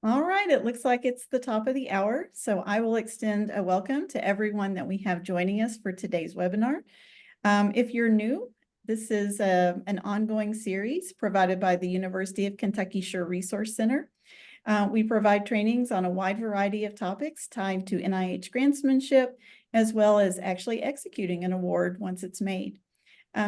All right, it looks like it's the top of the hour, so I will extend a welcome to everyone that we have joining us for today's webinar. If you're new, this is an ongoing series provided by the University of Kentucky Shore Resource Center. We provide trainings on a wide variety of topics tied to NIH grantsmanship, as well as actually executing an award once it's made.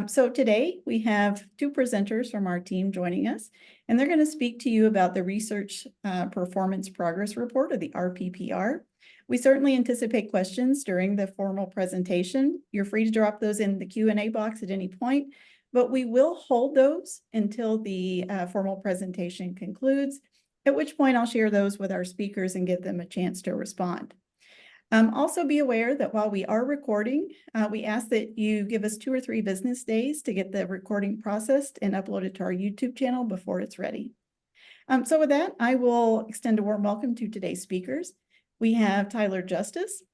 So today we have two presenters from our team joining us, and they're going to speak to you about the Research Performance Progress Report, or the RPPR. We certainly anticipate questions during the formal presentation. You're free to drop those in the Q&A box at any point, but we will hold those until the formal presentation concludes, at which point I'll share those with our speakers and give them a chance to respond. Also be aware that while we are recording, we ask that you give us 2 or 3 business days to get the recording processed and uploaded to our YouTube channel before it's ready. So with that, I will extend a warm welcome to today's speakers. We have Tyler Justice,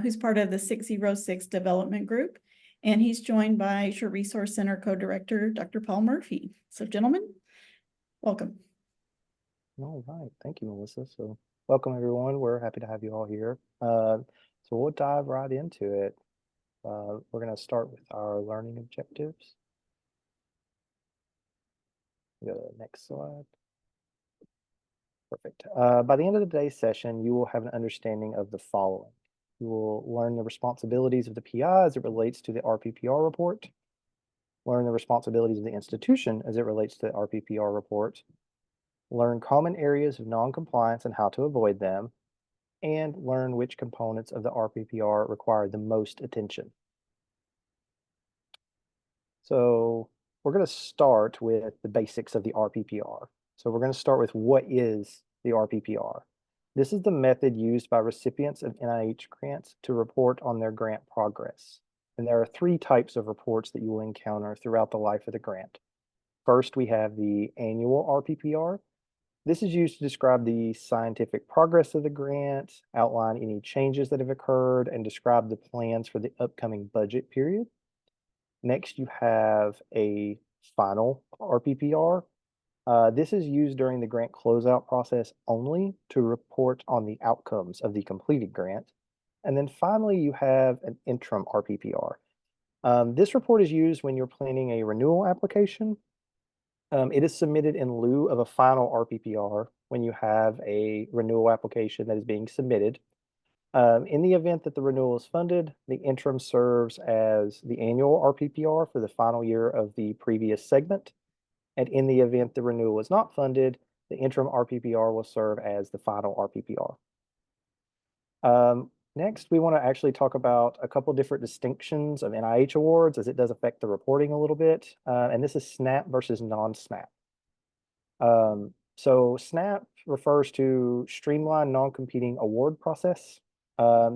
who's part of the 606 Development Group, and he's joined by Shore Resource Center Co-Director, Dr. Paul Murphy. So gentlemen, welcome. All right, thank you, Melissa. So welcome everyone. We're happy to have you all here. So we'll dive right into it. We're going to start with our learning objectives. Go to the next slide. Perfect. By the end of today's session, you will have an understanding of the following. You will learn the responsibilities of the PI as it relates to the RPPR report, learn the responsibilities of the institution as it relates to the RPPR report, learn common areas of noncompliance and how to avoid them, and learn which components of the RPPR require the most attention. So we're going to start with the basics of the RPPR. So we're going to start with what is the RPPR. This is the method used by recipients of NIH grants to report on their grant progress. And there are 3 types of reports that you will encounter throughout the life of the grant. First, we have the annual RPPR. This is used to describe the scientific progress of the grant, outline any changes that have occurred, and describe the plans for the upcoming budget period. Next, you have a final RPPR. This is used during the grant closeout process only to report on the outcomes of the completed grant. And then finally, you have an interim RPPR. This report is used when you're planning a renewal application. It is submitted in lieu of a final RPPR when you have a renewal application that is being submitted. In the event that the renewal is funded, the interim serves as the annual RPPR for the final year of the previous segment. And in the event the renewal is not funded, the interim RPPR will serve as the final RPPR. Next, we want to actually talk about a couple different distinctions of NIH awards, as it does affect the reporting a little bit. And this is SNAP versus non-SNAP. So SNAP refers to streamlined non-competing award process.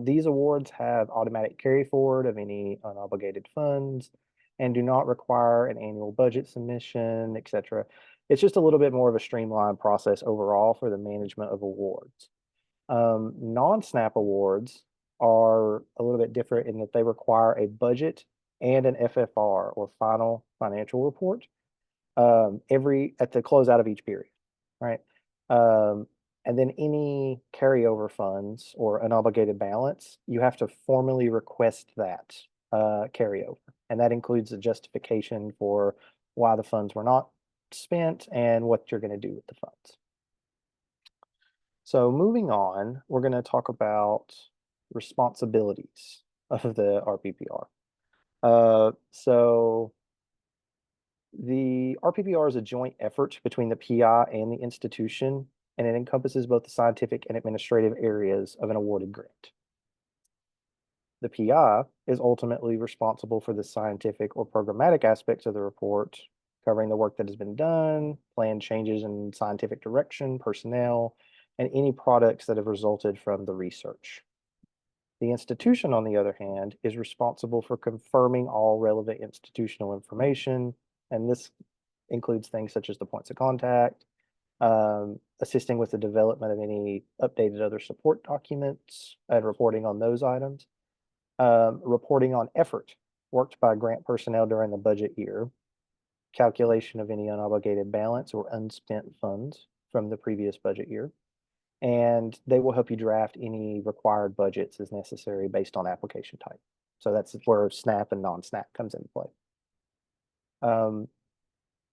These awards have automatic carry forward of any unobligated funds and do not require an annual budget submission, etc. It's just a little bit more of a streamlined process overall for the management of awards. Non-SNAP awards are a little bit different in that they require a budget and an FFR, or final financial report, at the closeout of each period, right? And then any carryover funds or unobligated balance, you have to formally request that carryover. And that includes a justification for why the funds were not spent and what you're going to do with the funds. So moving on, we're going to talk about responsibilities of the RPPR. So the RPPR is a joint effort between the PI and the institution, and it encompasses both the scientific and administrative areas of an awarded grant. The PI is ultimately responsible for the scientific or programmatic aspects of the report, covering the work that has been done, planned changes in scientific direction, personnel, and any products that have resulted from the research. The institution, on the other hand, is responsible for confirming all relevant institutional information, and this includes things such as the points of contact, assisting with the development of any updated other support documents, and reporting on those items, reporting on effort worked by grant personnel during the budget year, calculation of any unobligated balance or unspent funds from the previous budget year, and they will help you draft any required budgets as necessary based on application type. So that's where SNAP and non-SNAP comes into play.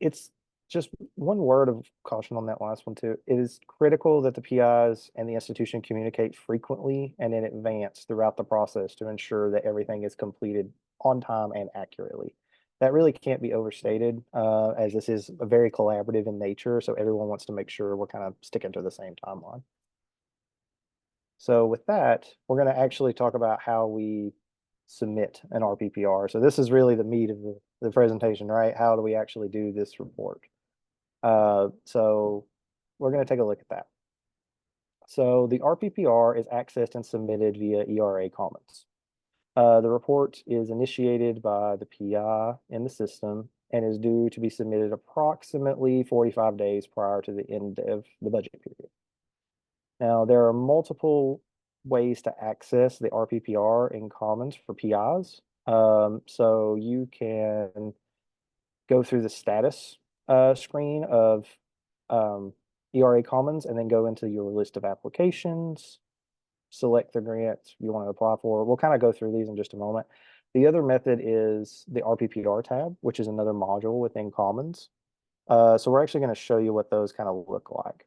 It's just one word of caution on that last one too. It is critical that the PIs and the institution communicate frequently and in advance throughout the process to ensure that everything is completed on time and accurately. That really can't be overstated, as this is a very collaborative in nature, so everyone wants to make sure we're kind of sticking to the same timeline. So with that, we're going to actually talk about how we submit an RPPR. So this is really the meat of the presentation, right? How do we actually do this report? So we're going to take a look at that. So the RPPR is accessed and submitted via ERA Commons. The report is initiated by the PI in the system and is due to be submitted approximately 45 days prior to the end of the budget period. Now, there are multiple ways to access the RPPR in Commons for PIs. So you can go through the status screen of ERA Commons and then go into your list of applications, select the grants you want to apply for. We'll kind of go through these in just a moment. The other method is the RPPR tab, which is another module within Commons. So we're actually going to show you what those kind of look like.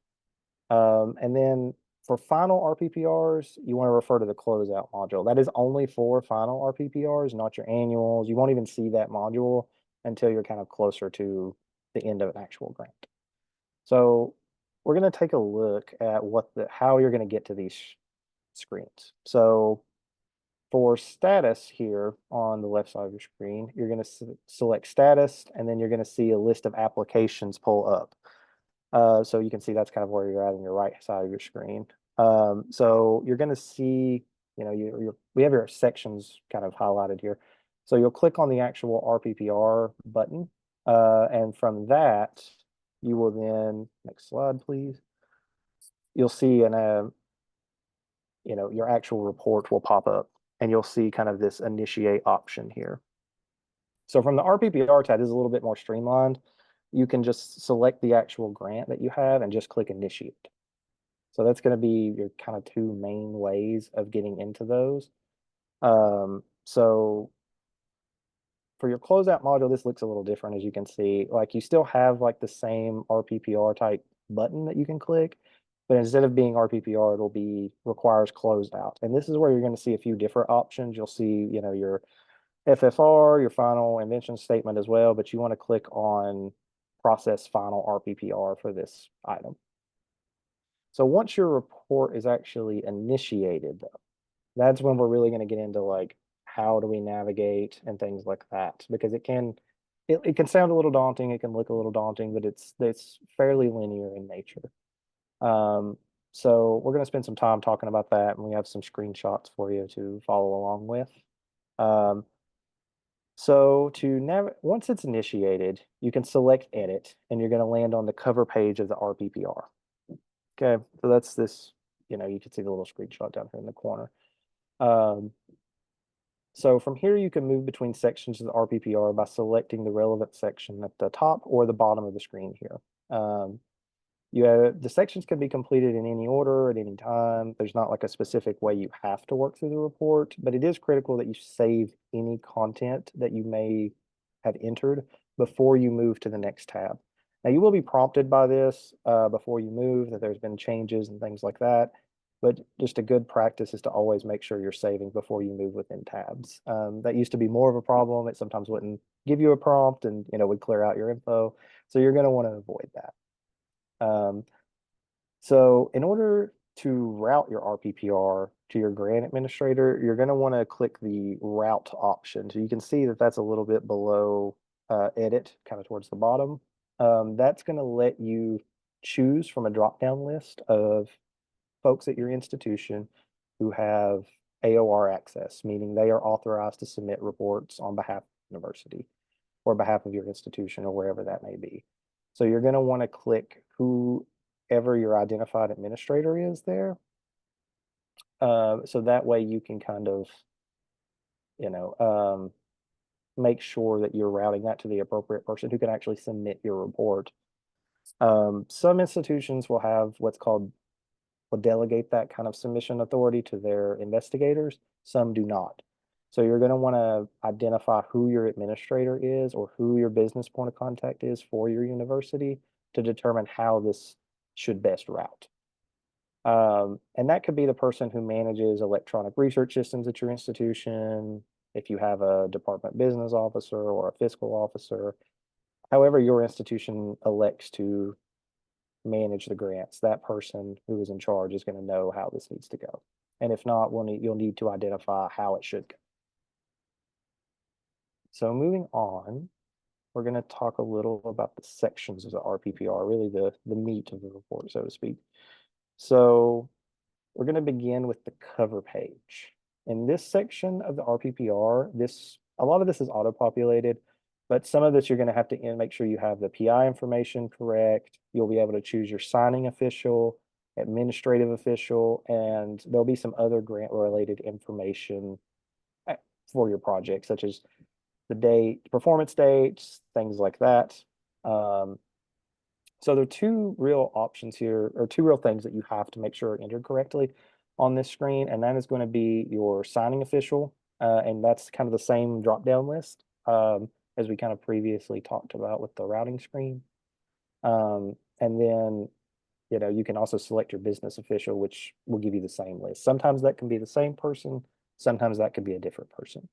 And then for final RPPRs, you want to refer to the closeout module. That is only for final RPPRs, not your annuals. You won't even see that module until you're kind of closer to the end of an actual grant. So we're going to take a look at how you're going to get to these screens. So for status here on the left side of your screen, you're going to select status, and then you're going to see a list of applications pull up. So you can see that's kind of where you're at on your right side of your screen. So you're going to see, we have your sections kind of highlighted here. So you'll click on the actual RPPR button, and from that, you will then, next slide, please. You'll see your actual report will pop up, and you'll see kind of this initiate option here. So from the RPPR tab, this is a little bit more streamlined. You can just select the actual grant that you have and just click initiate. So that's going to be your kind of two main ways of getting into those. So for your closeout module, this looks a little different, as you can see. Like, you still have like the same RPPR type button that you can click, but instead of being RPPR, it'll be requires closeout. And this is where you're going to see a few different options. You'll see, your FFR, your final invention statement as well, but you want to click on process final RPPR for this item. So once your report is actually initiated, though, that's when we're really going to get into like how do we navigate and things like that, because it can sound a little daunting, it can look a little daunting, but it's fairly linear in nature. So we're going to spend some time talking about that, and we have some screenshots for you to follow along with. So once it's initiated, you can select edit, and you're going to land on the cover page of the RPPR. Okay, so that's this, you can see the little screenshot down here in the corner. So from here, you can move between sections of the RPPR by selecting the relevant section at the top or the bottom of the screen here. The sections can be completed in any order at any time. There's not like a specific way you have to work through the report, but it is critical that you save any content that you may have entered before you move to the next tab. Now, you will be prompted by this before you move that there's been changes and things like that, but just a good practice is to always make sure you're saving before you move within tabs. That used to be more of a problem. It sometimes wouldn't give you a prompt and, would clear out your info. So you're going to want to avoid that. So in order to route your RPPR to your grant administrator, you're going to want to click the route option. So you can see that that's a little bit below edit, kind of towards the bottom. That's going to let you choose from a drop-down list of folks at your institution who have AOR access, meaning they are authorized to submit reports on behalf of the university or behalf of your institution or wherever that may be. So you're going to want to click whoever your identified administrator is there. So that way you can kind of, make sure that you're routing that to the appropriate person who can actually submit your report. Some institutions will have what's will delegate that kind of submission authority to their investigators. Some do not. So you're going to want to identify who your administrator is or who your business point of contact is for your university to determine how this should best route. And that could be the person who manages electronic research systems at your institution, if you have a department business officer or a fiscal officer, however your institution elects to manage the grants, that person who is in charge is going to know how this needs to go. And if not, you'll need to identify how it should go. So moving on, we're going to talk a little about the sections of the RPPR, really the meat of the report, so to speak. So we're going to begin with the cover page. In this section of the RPPR, a lot of this is auto-populated, but some of this you're going to have to make sure you have the PI information correct. You'll be able to choose your signing official, administrative official, and there'll be some other grant-related information for your project, such as the date, performance dates, things like that. So there are two real options here, or two real things that you have to make sure are entered correctly on this screen, and that is going to be your signing official, and that's kind of the same drop-down list as we kind of previously talked about with the routing screen. And then, you can also select your business official, which will give you the same list. Sometimes that can be the same person, sometimes that could be a different person.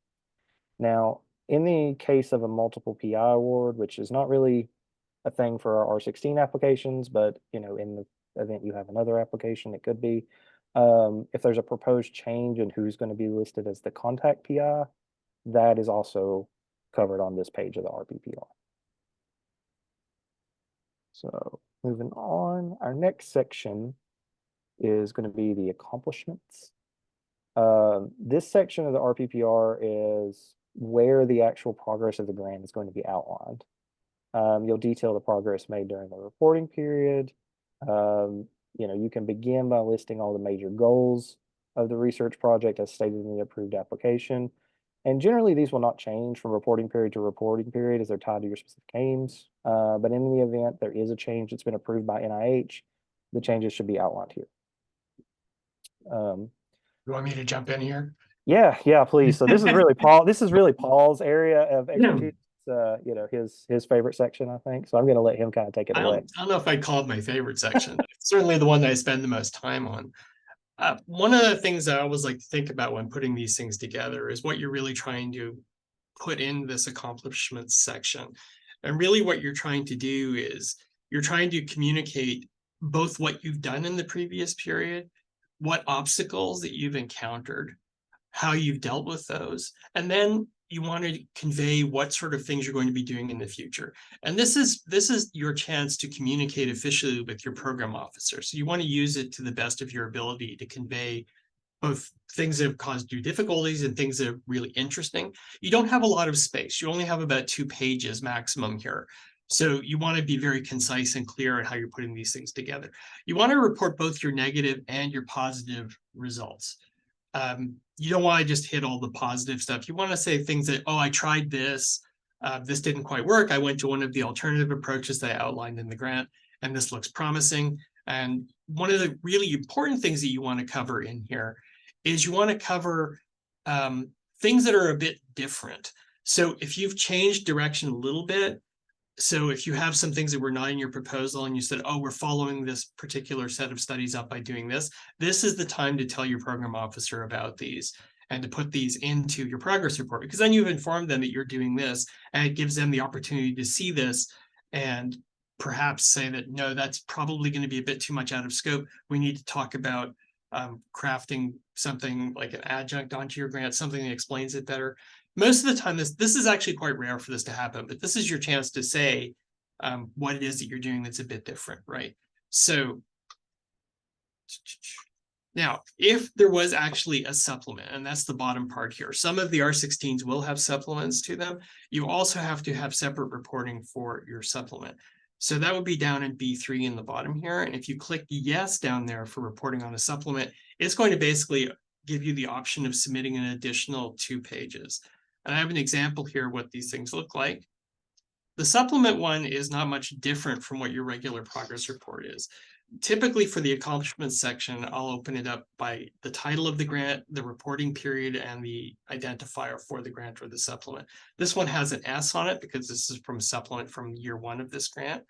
Now, in the case of a multiple PI award, which is not really a thing for our R16 applications, but in the event you have another application, it could be. If there's a proposed change in who's going to be listed as the contact PI, that is also covered on this page of the RPPR. So moving on, our next section is going to be the accomplishments. This section of the RPPR is where the actual progress of the grant is going to be outlined. You'll detail the progress made during the reporting period. You can begin by listing all the major goals of the research project as stated in the approved application. And generally, these will not change from reporting period to reporting period as they're tied to your specific aims. But in the event there is a change that's been approved by NIH, the changes should be outlined here. You want me to jump in here? Yeah, please. So this is really Paul's area of expertise. His favorite section, I think. So I'm going to let him kind of take it away. I don't know if I'd call it my favorite section. It's certainly the one that I spend the most time on. One of the things I always like to think about when putting these things together is what you're really trying to put in this accomplishments section. And really what you're trying to do is you're trying to communicate both what you've done in the previous period, what obstacles that you've encountered, how you've dealt with those, and then you want to convey what sort of things you're going to be doing in the future. And this is your chance to communicate officially with your program officer. So you want to use it to the best of your ability to convey both things that have caused you difficulties and things that are really interesting. You don't have a lot of space. You only have about 2 pages maximum here. So you want to be very concise and clear on how you're putting these things together. You want to report both your negative and your positive results. You don't want to just hit all the positive stuff. You want to say things that, I tried this, this didn't quite work. I went to one of the alternative approaches that I outlined in the grant, and this looks promising. And one of the really important things that you want to cover in here is you want to cover things that are a bit different. So if you've changed direction a little bit, so if you have some things that were not in your proposal and you said, we're following this particular set of studies up by doing this, this is the time to tell your program officer about these and to put these into your progress report, because then you've informed them that you're doing this, and it gives them the opportunity to see this and perhaps say that, no, that's probably going to be a bit too much out of scope. We need to talk about crafting something like an adjunct onto your grant, something that explains it better. Most of the time, this is actually quite rare for this to happen, but this is your chance to say what it is that you're doing that's a bit different, right? So now, if there was actually a supplement, and that's the bottom part here, some of the R16s will have supplements to them. You also have to have separate reporting for your supplement. So that would be down in B3 in the bottom here. And if you click yes down there for reporting on a supplement, it's going to basically give you the option of submitting an additional 2 pages. And I have an example here what these things look like. The supplement one is not much different from what your regular progress report is. typically for the accomplishments section, I'll open it up by the title of the grant, the reporting period, and the identifier for the grant or the supplement. This one has an S on it because this is from a supplement from year 1 of this grant.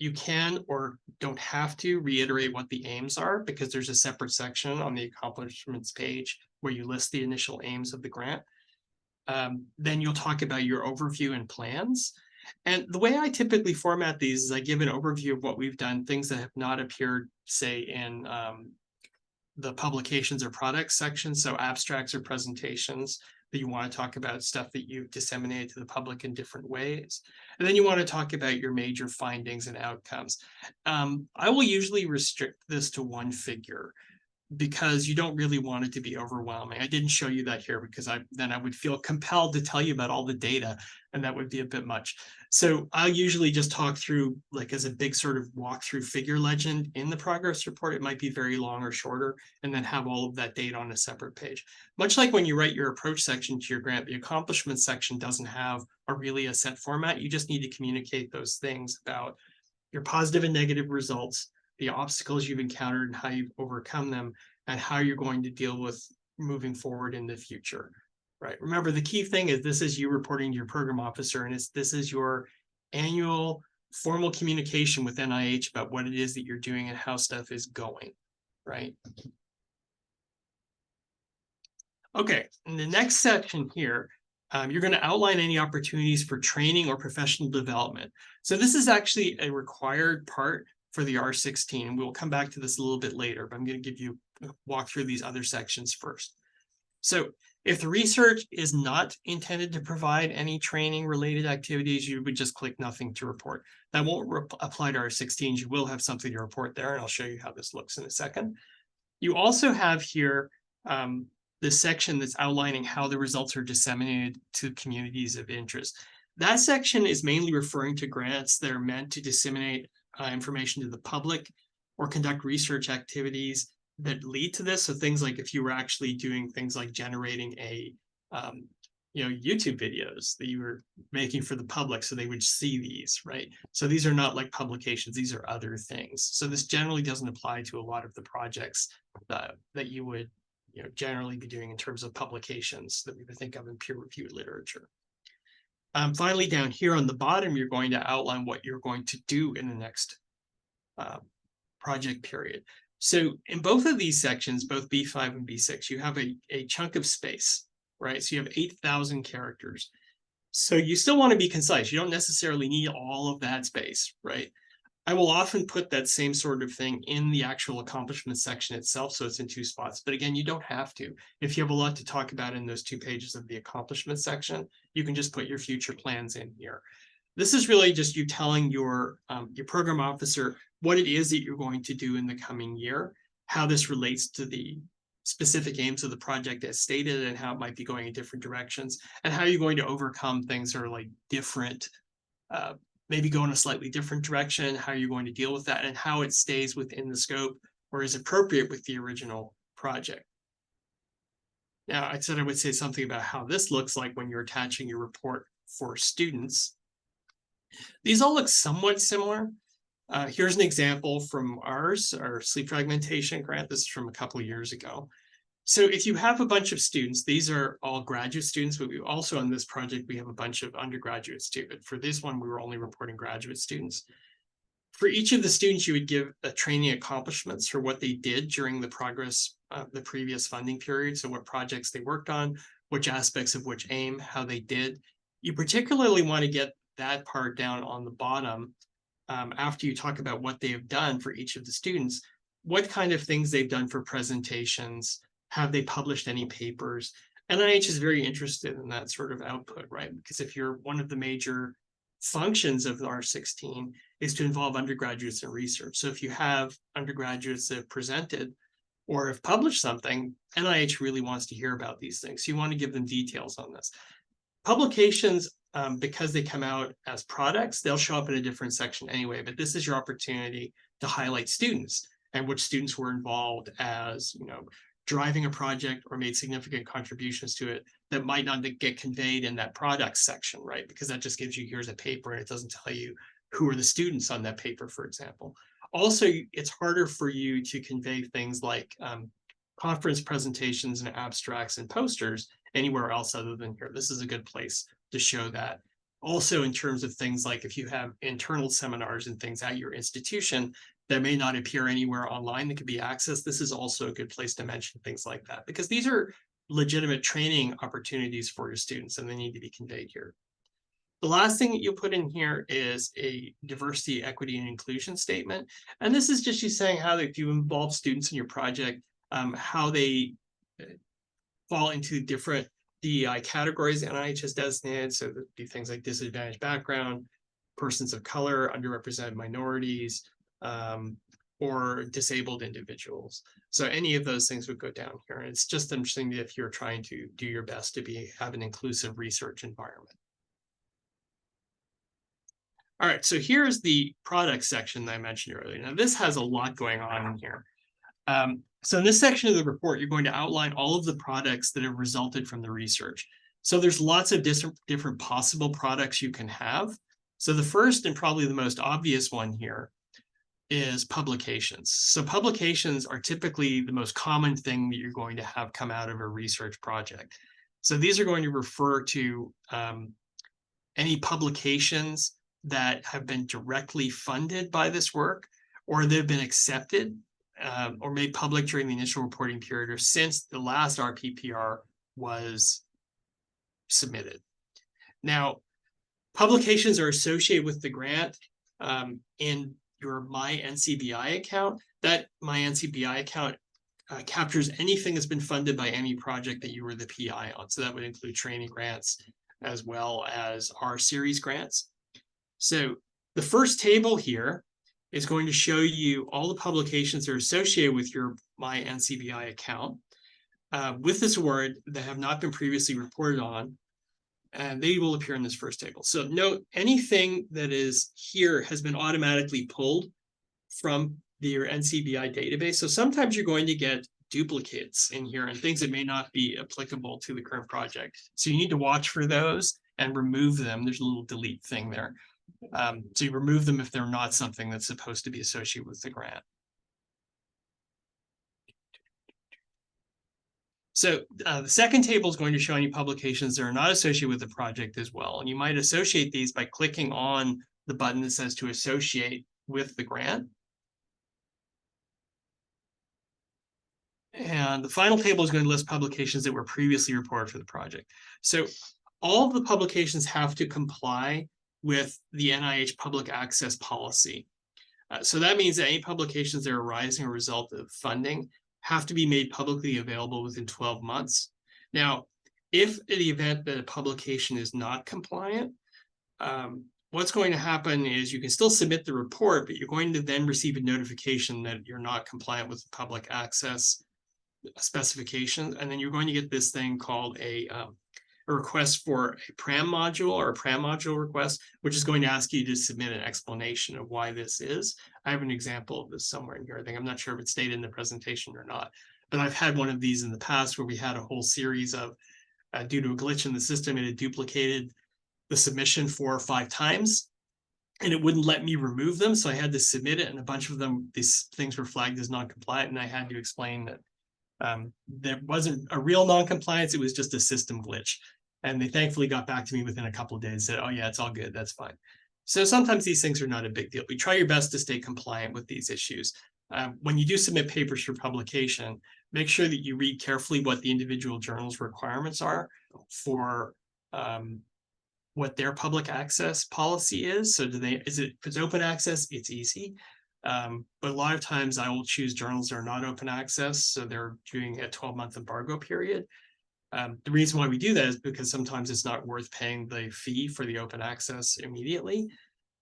You can or don't have to reiterate what the aims are because there's a separate section on the accomplishments page where you list the initial aims of the grant. Then you'll talk about your overview and plans. And the way I typically format these is I give an overview of what we've done, things that have not appeared, say, in the publications or products section. So abstracts or presentations that you want to talk about, stuff that you've disseminated to the public in different ways. And then you want to talk about your major findings and outcomes. I will usually restrict this to 1 figure because you don't really want it to be overwhelming. I didn't show you that here because then I would feel compelled to tell you about all the data, and that would be a bit much. So I'll usually just talk through, like, as a big sort of walkthrough figure legend in the progress report. It might be very long or shorter, and then have all of that data on a separate page. Much like when you write your approach section to your grant, the accomplishment section doesn't have really a set format. You just need to communicate those things about your positive and negative results, the obstacles you've encountered and how you've overcome them, and how you're going to deal with moving forward in the future, right? Remember, the key thing is this is you reporting to your program officer, and this is your annual formal communication with NIH about what it is that you're doing and how stuff is going, right? Okay, in the next section here, you're going to outline any opportunities for training or professional development. So this is actually a required part for the R16, and we'll come back to this a little bit later, but I'm going to give you a walk through these other sections first. So if the research is not intended to provide any training related activities, you would just click nothing to report. That won't apply to R16s. You will have something to report there, and I'll show you how this looks in a second. You also have here this section that's outlining how the results are disseminated to communities of interest. That section is mainly referring to grants that are meant to disseminate information to the public or conduct research activities that lead to this. So things like if you were actually doing things like generating YouTube videos that you were making for the public so they would see these, right? So these are not like publications, these are other things. So this generally doesn't apply to a lot of the projects that you would generally be doing in terms of publications that we would think of in peer-reviewed literature. Finally, down here on the bottom, you're going to outline what you're going to do in the next project period. So in both of these sections, both B5 and B6, you have a chunk of space, right? So you have 8,000 characters. So you still want to be concise. You don't necessarily need all of that space, right? I will often put that same sort of thing in the actual accomplishment section itself, so it's in 2 spots. But again, you don't have to. If you have a lot to talk about in those 2 pages of the accomplishment section, you can just put your future plans in here. This is really just you telling your program officer what it is that you're going to do in the coming year, how this relates to the specific aims of the project as stated, and how it might be going in different directions, and how you're going to overcome things that are like different, maybe go in a slightly different direction, how you're going to deal with that, and how it stays within the scope or is appropriate with the original project. Now, I said I would say something about how this looks like when you're attaching your report for students. These all look somewhat similar. Here's an example from our sleep fragmentation grant. This is from a couple of years ago. So if you have a bunch of students, these are all graduate students, but we also on this project, we have a bunch of undergraduate students. For this one, we were only reporting graduate students. For each of the students, you would give a training accomplishments for what they did during the progress of the previous funding period. So what projects they worked on, which aspects of which aim, how they did. You particularly want to get that part down on the bottom after you talk about what they have done for each of the students, what kind of things they've done for presentations, have they published any papers? NIH is very interested in that sort of output, right? Because if you're one of the major functions of the R16 is to involve undergraduates in research. So if you have undergraduates that have presented or have published something, NIH really wants to hear about these things. So you want to give them details on this. Publications, because they come out as products, they'll show up in a different section anyway, but this is your opportunity to highlight students and which students were involved as, driving a project or made significant contributions to it that might not get conveyed in that products section, right? Because that just gives you, here's a paper, and it doesn't tell you who are the students on that paper, for example. Also, it's harder for you to convey things like conference presentations and abstracts and posters anywhere else other than here. This is a good place to show that. Also, in terms of things like if you have internal seminars and things at your institution that may not appear anywhere online that could be accessed, this is also a good place to mention things like that, because these are legitimate training opportunities for your students and they need to be conveyed here. The last thing that you'll put in here is a diversity, equity, and inclusion statement. And this is just you saying how that you involve students in your project, how they fall into different DEI categories NIH has designated. So there'd be things like disadvantaged background, persons of color, underrepresented minorities, or disabled individuals. So any of those things would go down here. And it's just interesting if you're trying to do your best to have an inclusive research environment. All right, so here's the product section that I mentioned earlier. Now this has a lot going on in here. So in this section of the report, you're going to outline all of the products that have resulted from the research. So there's lots of different possible products you can have. So the first and probably the most obvious one here is publications. So publications are typically the most common thing that you're going to have come out of a research project. So these are going to refer to any publications that have been directly funded by this work, or they've been accepted or made public during the initial reporting period or since the last RPPR was submitted. Now, publications are associated with the grant in your My NCBI account. That My NCBI account captures anything that's been funded by any project that you were the PI on. So that would include training grants as well as our series grants. So the first table here is going to show you all the publications that are associated with your My NCBI account with this award that have not been previously reported on, and they will appear in this first table. So note, anything that is here has been automatically pulled from your NCBI database. So sometimes you're going to get duplicates in here and things that may not be applicable to the current project. So you need to watch for those and remove them. There's a little delete thing there. So you remove them if they're not something that's supposed to be associated with the grant. So the second table is going to show any publications that are not associated with the project as well. And you might associate these by clicking on the button that says to associate with the grant. And the final table is going to list publications that were previously reported for the project. So all of the publications have to comply with the NIH public access policy. So that means that any publications that are arising as a result of funding have to be made publicly available within 12 months. Now, if in the event that a publication is not compliant, what's going to happen is you can still submit the report, but you're going to then receive a notification that you're not compliant with the public access specifications. And then you're going to get this thing called a request for a PRAM module or a PRAM module request, which is going to ask you to submit an explanation of why this is. I have an example of this somewhere in here. I think I'm not sure if it stayed in the presentation or not, but I've had one of these in the past where we had a whole series of, due to a glitch in the system, it had duplicated the submission 4 or 5 times and it wouldn't let me remove them. So I had to submit it, and a bunch of them, these things were flagged as non-compliant, and I had to explain that there wasn't a real non-compliance, it was just a system glitch. And they thankfully got back to me within a couple of days, said, oh yeah, it's all good, that's fine. So sometimes these things are not a big deal. We try your best to stay compliant with these issues. When you do submit papers for publication, make sure that you read carefully what the individual journal's requirements are for what their public access policy is. So if it's open access, it's easy. But a lot of times I will choose journals that are not open access, so they're doing a 12-month embargo period. The reason why we do that is because sometimes it's not worth paying the fee for the open access immediately.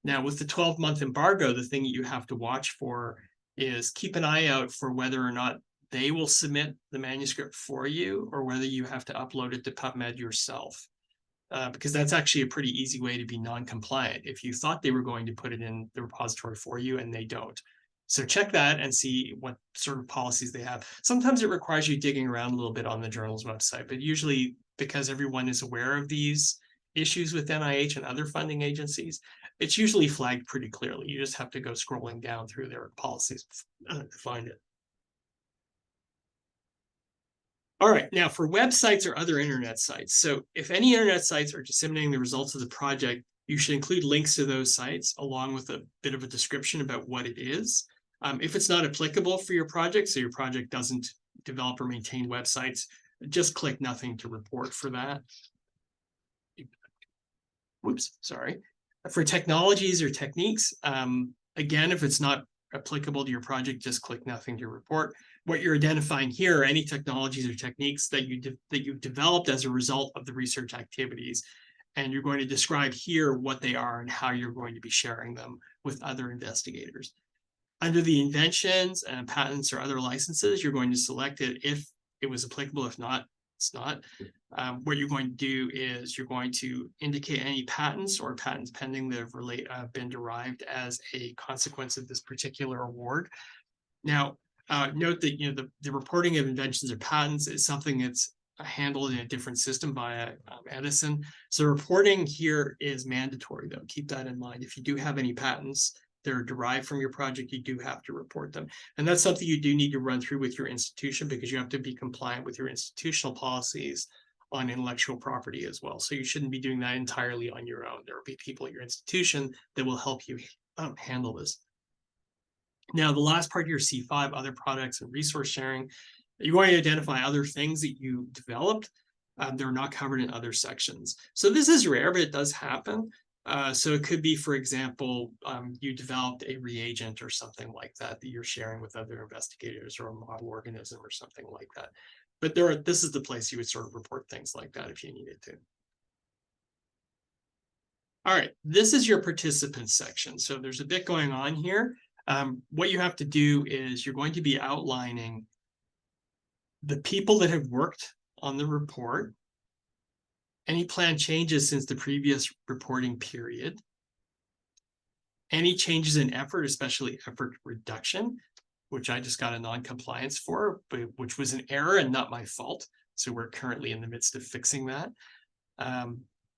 Now, with the 12-month embargo, the thing that you have to watch for is keep an eye out for whether or not they will submit the manuscript for you or whether you have to upload it to PubMed yourself. Because that's actually a pretty easy way to be non-compliant if you thought they were going to put it in the repository for you and they don't. So check that and see what sort of policies they have. Sometimes it requires you digging around a little bit on the journal's website, but usually because everyone is aware of these issues with NIH and other funding agencies, it's usually flagged pretty clearly. You just have to go scrolling down through their policies to find it. All right, now for websites or other internet sites. So if any internet sites are disseminating the results of the project, you should include links to those sites along with a bit of a description about what it is. If it's not applicable for your project, so your project doesn't develop or maintain websites, just click nothing to report for that. Whoops, sorry. For technologies or techniques, again, if it's not applicable to your project, just click nothing to report. What you're identifying here are any technologies or techniques that you've developed as a result of the research activities. And you're going to describe here what they are and how you're going to be sharing them with other investigators. Under the inventions and patents or other licenses, you're going to select it if it was applicable. If not, it's not. What you're going to do is you're going to indicate any patents or patents pending that have been derived as a consequence of this particular award. Now, note that the reporting of inventions or patents is something that's handled in a different system via Edison. So reporting here is mandatory, though. Keep that in mind. If you do have any patents that are derived from your project, you do have to report them. And that's something you do need to run through with your institution because you have to be compliant with your institutional policies on intellectual property as well. So you shouldn't be doing that entirely on your own. There will be people at your institution that will help you handle this. Now, the last part here, C5, other products and resource sharing. You're going to identify other things that you developed that are not covered in other sections. So this is rare, but it does happen. So it could be, for example, you developed a reagent or something like that that you're sharing with other investigators, or a model organism or something like that. But this is the place you would sort of report things like that if you needed to. All right, this is your participants section. So there's a bit going on here. What you have to do is you're going to be outlining the people that have worked on the report, any planned changes since the previous reporting period, any changes in effort, especially effort reduction, which I just got a non-compliance for, but which was an error and not my fault. So we're currently in the midst of fixing that.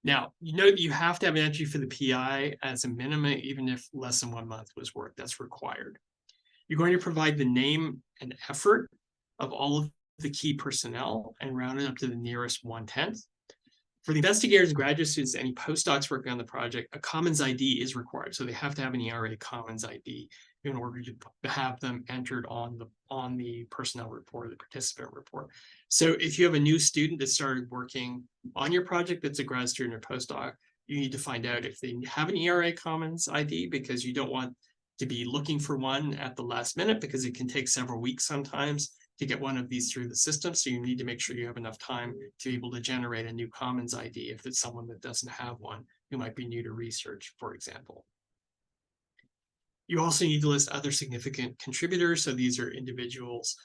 Now, you have to have an entry for the PI as a minimum, even if less than 1 month was worked. That's required. You're going to provide the name and effort of all of the key personnel and round it up to the nearest 1/10. For the investigators and graduate students, any postdocs working on the project, a Commons ID is required. So they have to have an ERA Commons ID in order to have them entered on the personnel report, or the participant report. So if you have a new student that started working on your project that's a grad student or postdoc, you need to find out if they have an ERA Commons ID, because you don't want to be looking for one at the last minute, because it can take several weeks sometimes to get one of these through the system. So you need to make sure you have enough time to be able to generate a new Commons ID if it's someone that doesn't have one, who might be new to research, for example. You also need to list other significant contributors. So these are individuals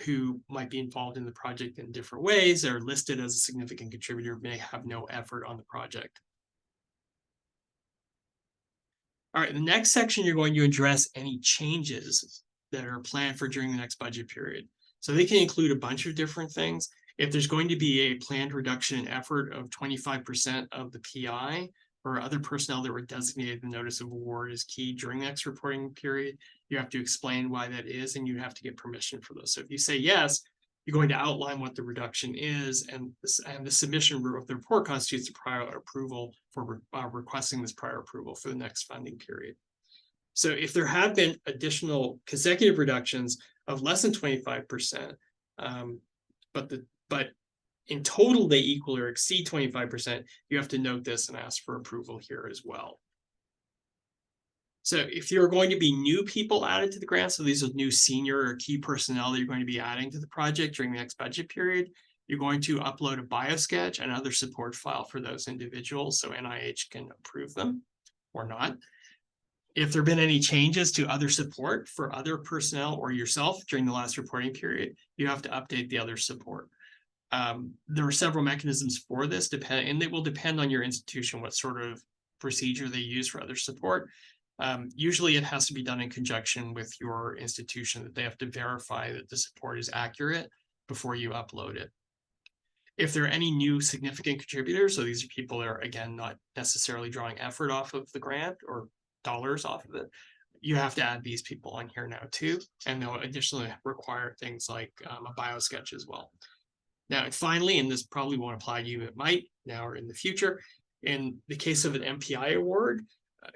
who might be involved in the project in different ways. They're listed as a significant contributor, may have no effort on the project. All right, the next section, you're going to address any changes that are planned for during the next budget period. So they can include a bunch of different things. If there's going to be a planned reduction in effort of 25% of the PI or other personnel that were designated in the notice of award as key during the next reporting period, you have to explain why that is, and you have to get permission for those. So if you say yes, you're going to outline what the reduction is, and the submission of the report constitutes a prior approval for requesting this prior approval for the next funding period. So if there have been additional consecutive reductions of less than 25%, but in total they equal or exceed 25%, you have to note this and ask for approval here as well. So if you're going to be new people added to the grant, so these are new senior or key personnel that you're going to be adding to the project during the next budget period, you're going to upload a biosketch and other support file for those individuals so NIH can approve them or not. If there have been any changes to other support for other personnel or yourself during the last reporting period, you have to update the other support. There are several mechanisms for this, and it will depend on your institution what sort of procedure they use for other support. Usually it has to be done in conjunction with your institution, that they have to verify that the support is accurate before you upload it. If there are any new significant contributors, so these are people that are, again, not necessarily drawing effort off of the grant or dollars off of it, you have to add these people on here now too. And they'll additionally require things like a bio sketch as well. Now, and finally, and this probably won't apply to you, it might now or in the future, in the case of an MPI award,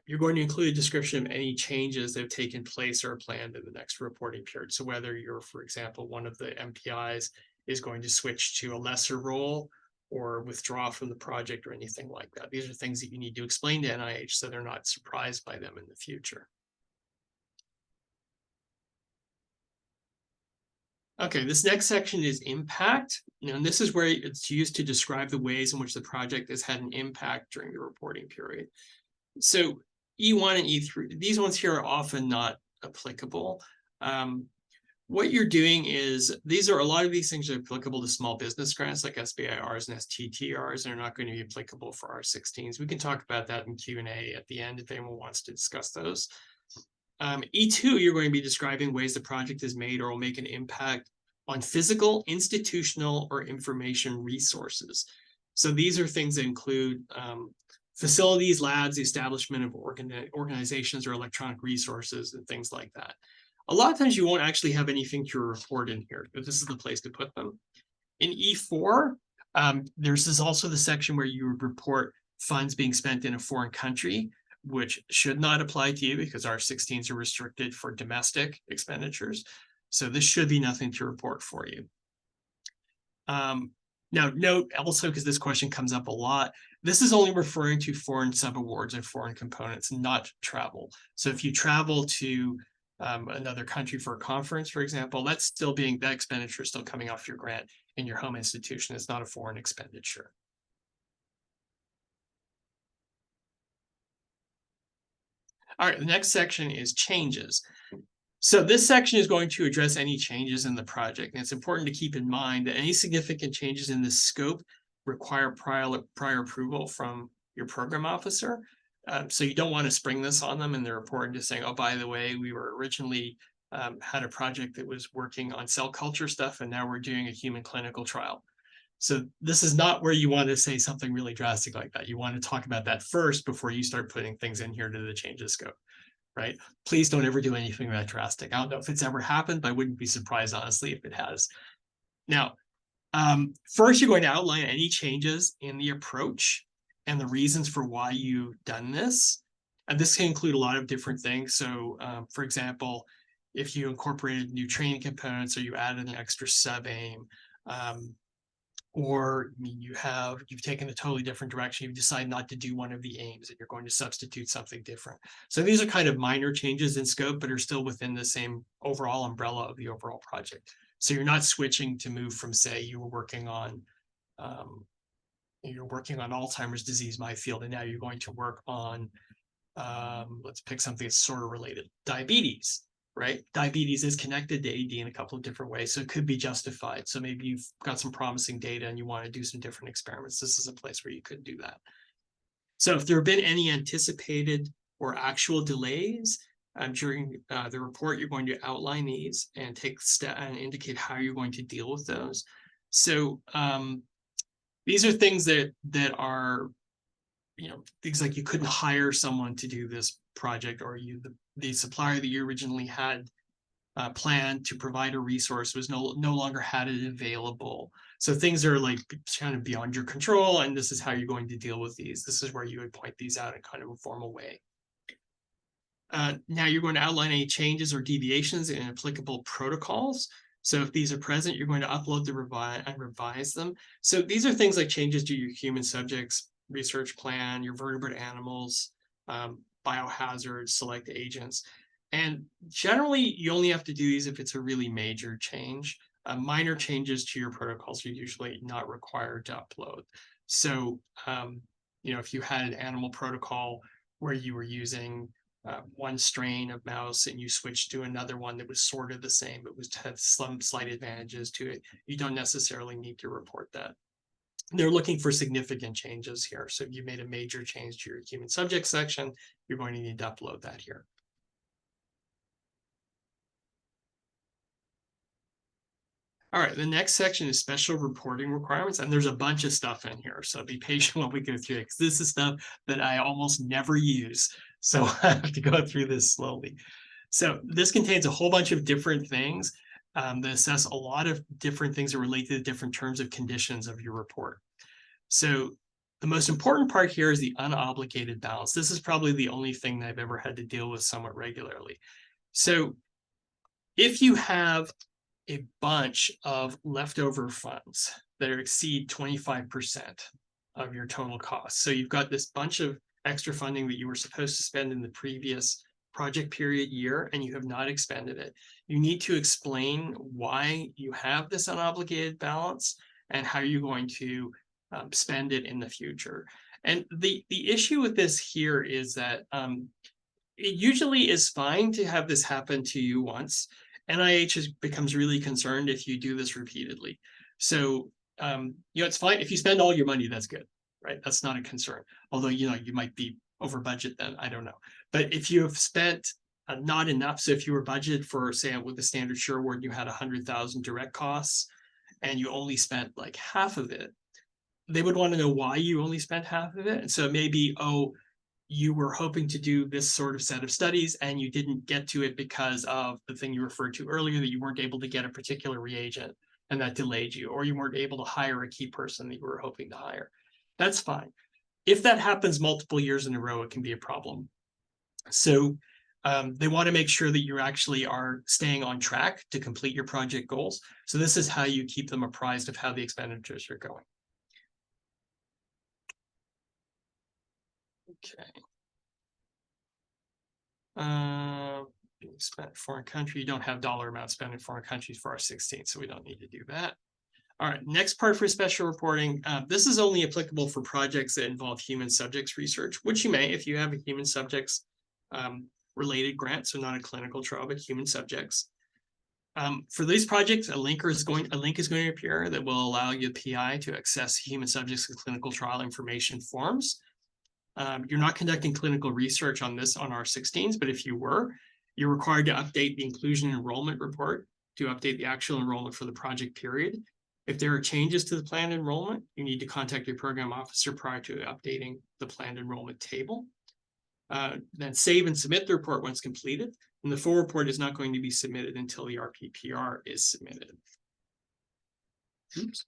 you're going to include a description of any changes that have taken place or are planned in the next reporting period. So whether you're, for example, one of the MPIs is going to switch to a lesser role or withdraw from the project or anything like that. These are things that you need to explain to NIH so they're not surprised by them in the future. Okay, this next section is impact. And this is where it's used to describe the ways in which the project has had an impact during the reporting period. So E1 and E3, these ones here are often not applicable. What you're doing is, a lot of these things are applicable to small business grants like SBIRs and STTRs, and are not going to be applicable for R16s. We can talk about that in Q&A at the end if anyone wants to discuss those. E2, you're going to be describing ways the project has made or will make an impact on physical, institutional, or information resources. So these are things that include facilities, labs, the establishment of organizations or electronic resources and things like that. A lot of times you won't actually have anything to report in here, but this is the place to put them. In E4, there's also the section where you would report funds being spent in a foreign country, which should not apply to you because R16s are restricted for domestic expenditures. So this should be nothing to report for you. Now, note also, because this question comes up a lot, this is only referring to foreign subawards and foreign components, not travel. So if you travel to another country for a conference, for example, that expenditure is still coming off your grant in your home institution. It's not a foreign expenditure. All right, the next section is changes. So this section is going to address any changes in the project. And it's important to keep in mind that any significant changes in the scope require prior approval from your program officer. So you don't want to spring this on them in the report and just saying, oh, by the way, we were originally had a project that was working on cell culture stuff, and now we're doing a human clinical trial. So this is not where you want to say something really drastic like that. You want to talk about that first before you start putting things in here to the change of scope, right? Please don't ever do anything that drastic. I don't know if it's ever happened, but I wouldn't be surprised, honestly, if it has. Now, first, you're going to outline any changes in the approach and the reasons for why you've done this. And this can include a lot of different things. So, for example, if you incorporated new training components or you added an extra sub-aim, or you've taken a totally different direction, you've decided not to do one of the aims and you're going to substitute something different. So these are kind of minor changes in scope, but are still within the same overall umbrella of the overall project. So you're not switching to move from, say, you were working on Alzheimer's disease, my field, and now you're going to work on, let's pick something that's sort of related, diabetes. Right? Diabetes is connected to AD in a couple of different ways, so it could be justified. So maybe you've got some promising data and you want to do some different experiments. This is a place where you could do that. So if there have been any anticipated or actual delays during the report, you're going to outline these and take step and indicate how you're going to deal with those. So these are things that are, things like you couldn't hire someone to do this project, or the supplier that you originally had planned to provide a resource was no longer had it available. So things are like kind of beyond your control, and this is how you're going to deal with these. This is where you would point these out in kind of a formal way. Now you're going to outline any changes or deviations in applicable protocols. So if these are present, you're going to upload and revise them. So these are things like changes to your human subjects research plan, your vertebrate animals, biohazards, select agents. And generally, you only have to do these if it's a really major change. Minor changes to your protocols are usually not required to upload. So, if you had an animal protocol where you were using one strain of mouse and you switched to another one that was sort of the same, but had some slight advantages to it, you don't necessarily need to report that. They're looking for significant changes here. So if you made a major change to your human subject section, you're going to need to upload that here. All right, the next section is special reporting requirements, and there's a bunch of stuff in here, so be patient while we go through it, because this is stuff that I almost never use, so I have to go through this slowly. So this contains a whole bunch of different things that assess a lot of different things that relate to the different terms of conditions of your report. So the most important part here is the unobligated balance. This is probably the only thing that I've ever had to deal with somewhat regularly. So if you have a bunch of leftover funds that exceed 25% of your total cost. So you've got this bunch of extra funding that you were supposed to spend in the previous project period year, and you have not expended it. You need to explain why you have this unobligated balance and how you're going to spend it in the future. And the issue with this here is that it usually is fine to have this happen to you once. NIH becomes really concerned if you do this repeatedly. So, it's fine if you spend all your money, that's good, right? That's not a concern. Although, you might be over budget then, I don't know. But if you have spent not enough, so if you were budgeted for, say, with the standard Sure Award, you had 100,000 direct costs and you only spent like half of it, they would want to know why you only spent half of it. And so maybe, you were hoping to do this sort of set of studies and you didn't get to it because of the thing you referred to earlier, that you weren't able to get a particular reagent and that delayed you, or you weren't able to hire a key person that you were hoping to hire. That's fine. If that happens multiple years in a row, it can be a problem. So they want to make sure that you actually are staying on track to complete your project goals. So this is how you keep them apprised of how the expenditures are going. Okay. Being spent in foreign country, you don't have dollar amount spent in foreign countries for our 16th, so we don't need to do that. All right, next part for special reporting. This is only applicable for projects that involve human subjects research, which you may if you have a human subjects related grant, so not a clinical trial, but human subjects. For these projects, a link is going to appear that will allow you, the PI, to access human subjects and clinical trial information forms. You're not conducting clinical research on this on R16s, but if you were, you're required to update the inclusion enrollment report to update the actual enrollment for the project period. If there are changes to the planned enrollment, you need to contact your program officer prior to updating the planned enrollment table. Then save and submit the report once completed, and the full report is not going to be submitted until the RPPR is submitted. Oops.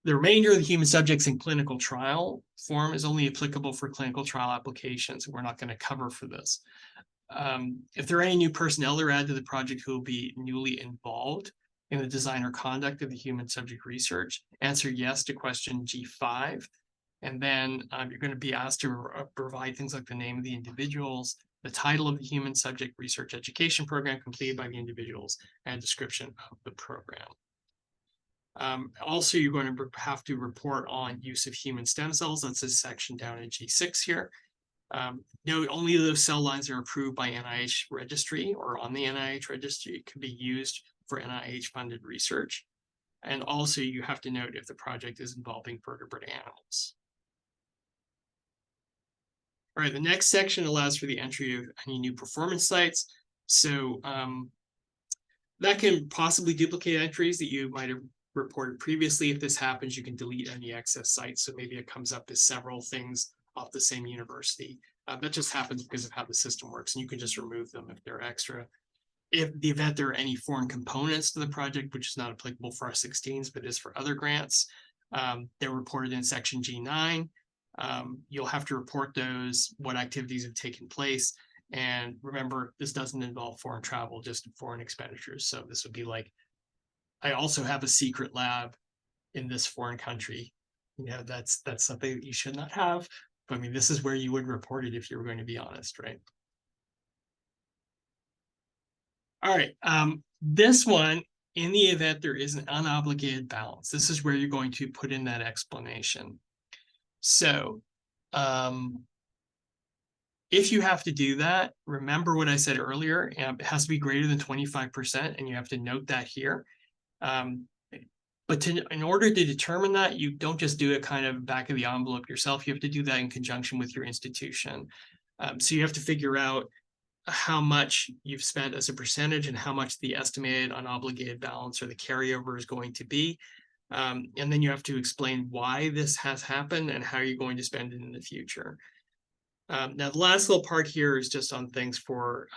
The remainder of the human subjects and clinical trial form is only applicable for clinical trial applications. We're not going to cover for this. If there are any new personnel that are added to the project who will be newly involved in the design or conduct of the human subject research, answer yes to question G5. And then you're going to be asked to provide things like the name of the individuals, the title of the human subject research education program completed by the individuals, and a description of the program. Also, you're going to have to report on use of human stem cells. That's a section down in G6 here. Only those cell lines are approved by NIH registry or on the NIH registry can be used for NIH funded research. And also you have to note if the project is involving vertebrate animals. All right, the next section allows for the entry of any new performance sites. So that can possibly duplicate entries that you might have reported previously. If this happens, you can delete any excess sites. So maybe it comes up as several things off the same university. That just happens because of how the system works, and you can just remove them if they're extra. If the event there are any foreign components to the project, which is not applicable for our 16s, but is for other grants, they're reported in section G9. You'll have to report those, what activities have taken place. And remember, this doesn't involve foreign travel, just foreign expenditures. So this would be like, I also have a secret lab in this foreign country. That's something that you should not have. But I mean, this is where you would report it if you were going to be honest, right? All right, this one, in the event there is an unobligated balance, this is where you're going to put in that explanation. So if you have to do that, remember what I said earlier, it has to be greater than 25%, and you have to note that here. But in order to determine that, you don't just do it kind of back of the envelope yourself. You have to do that in conjunction with your institution. So you have to figure out how much you've spent as a percentage and how much the estimated unobligated balance or the carryover is going to be. And then you have to explain why this has happened and how you're going to spend it in the future. Now, the last little part here is just on things for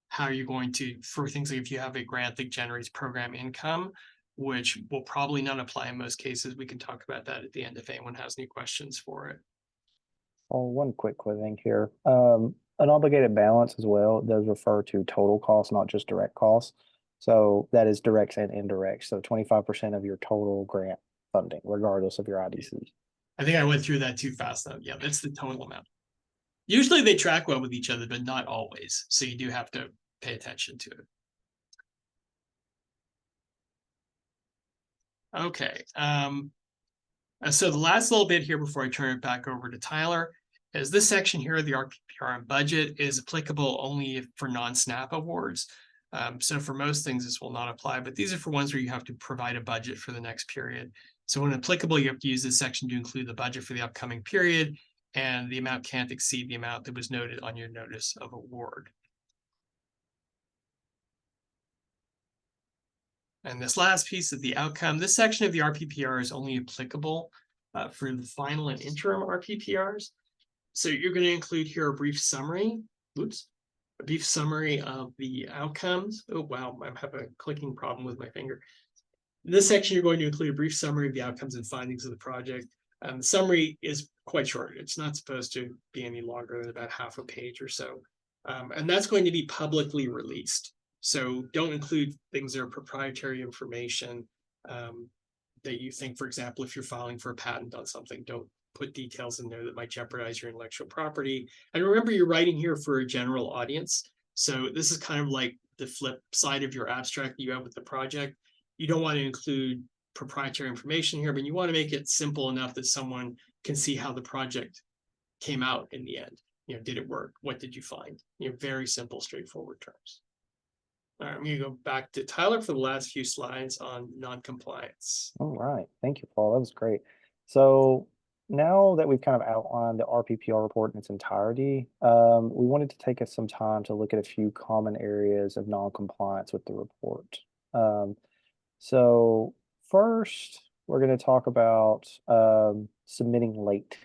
how you're going to, for things like if you have a grant that generates program income, which will probably not apply in most cases. We can talk about that at the end if anyone has any questions for it. Oh, one quick thing here. Unobligated balance as well does refer to total costs, not just direct costs. So that is direct and indirect. So 25% of your total grant funding, regardless of your IDCs. I think I went through that too fast though. Yeah, that's the total amount. Usually they track well with each other, but not always. So you do have to pay attention to it. Okay. So the last little bit here before I turn it back over to Tyler is this section here, the RPPR and budget, is applicable only for non-SNAP awards. So for most things, this will not apply, but these are for ones where you have to provide a budget for the next period. So when applicable, you have to use this section to include the budget for the upcoming period, and the amount can't exceed the amount that was noted on your notice of award. And this last piece of the outcome, this section of the RPPR is only applicable for the final and interim RPPRs. So you're going to include here a brief summary. Oops. A brief summary of the outcomes. Oh, wow, I have a clicking problem with my finger. In this section, you're going to include a brief summary of the outcomes and findings of the project. The summary is quite short. It's not supposed to be any longer than about half a page or so. And that's going to be publicly released. So don't include things that are proprietary information that you think, for example, if you're filing for a patent on something, don't put details in there that might jeopardize your intellectual property. And remember, you're writing here for a general audience. So this is kind of like the flip side of your abstract that you have with the project. You don't want to include proprietary information here, but you want to make it simple enough that someone can see how the project came out in the end. You know, did it work? What did you find? You know, very simple, straightforward terms. All right, I'm going to go back to Tyler for the last few slides on non-compliance. All right. Thank you, Paul. That was great. So now that we've kind of outlined the RPPR report in its entirety, we wanted to take us some time to look at a few common areas of non-compliance with the report. So first, we're going to talk about submitting late.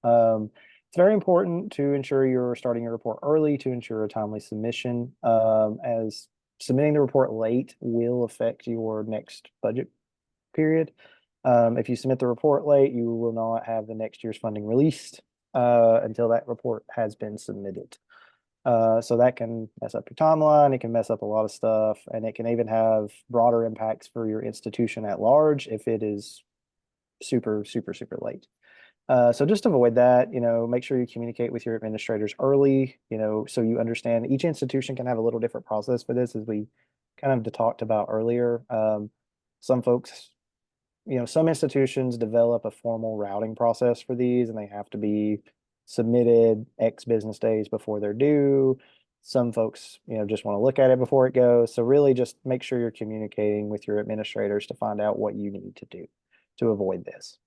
It's very important to ensure you're starting your report early to ensure a timely submission, as submitting the report late will affect your next budget period. If you submit the report late, you will not have the next year's funding released until that report has been submitted. So that can mess up your timeline, it can mess up a lot of stuff, and it can even have broader impacts for your institution at large if it is super late. So just avoid that, make sure you communicate with your administrators early, so you understand each institution can have a little different process for this, as we kind of talked about earlier. Some folks, some institutions develop a formal routing process for these, and they have to be submitted X business days before they're due. Some folks, just want to look at it before it goes. So really just make sure you're communicating with your administrators to find out what you need to do to avoid this.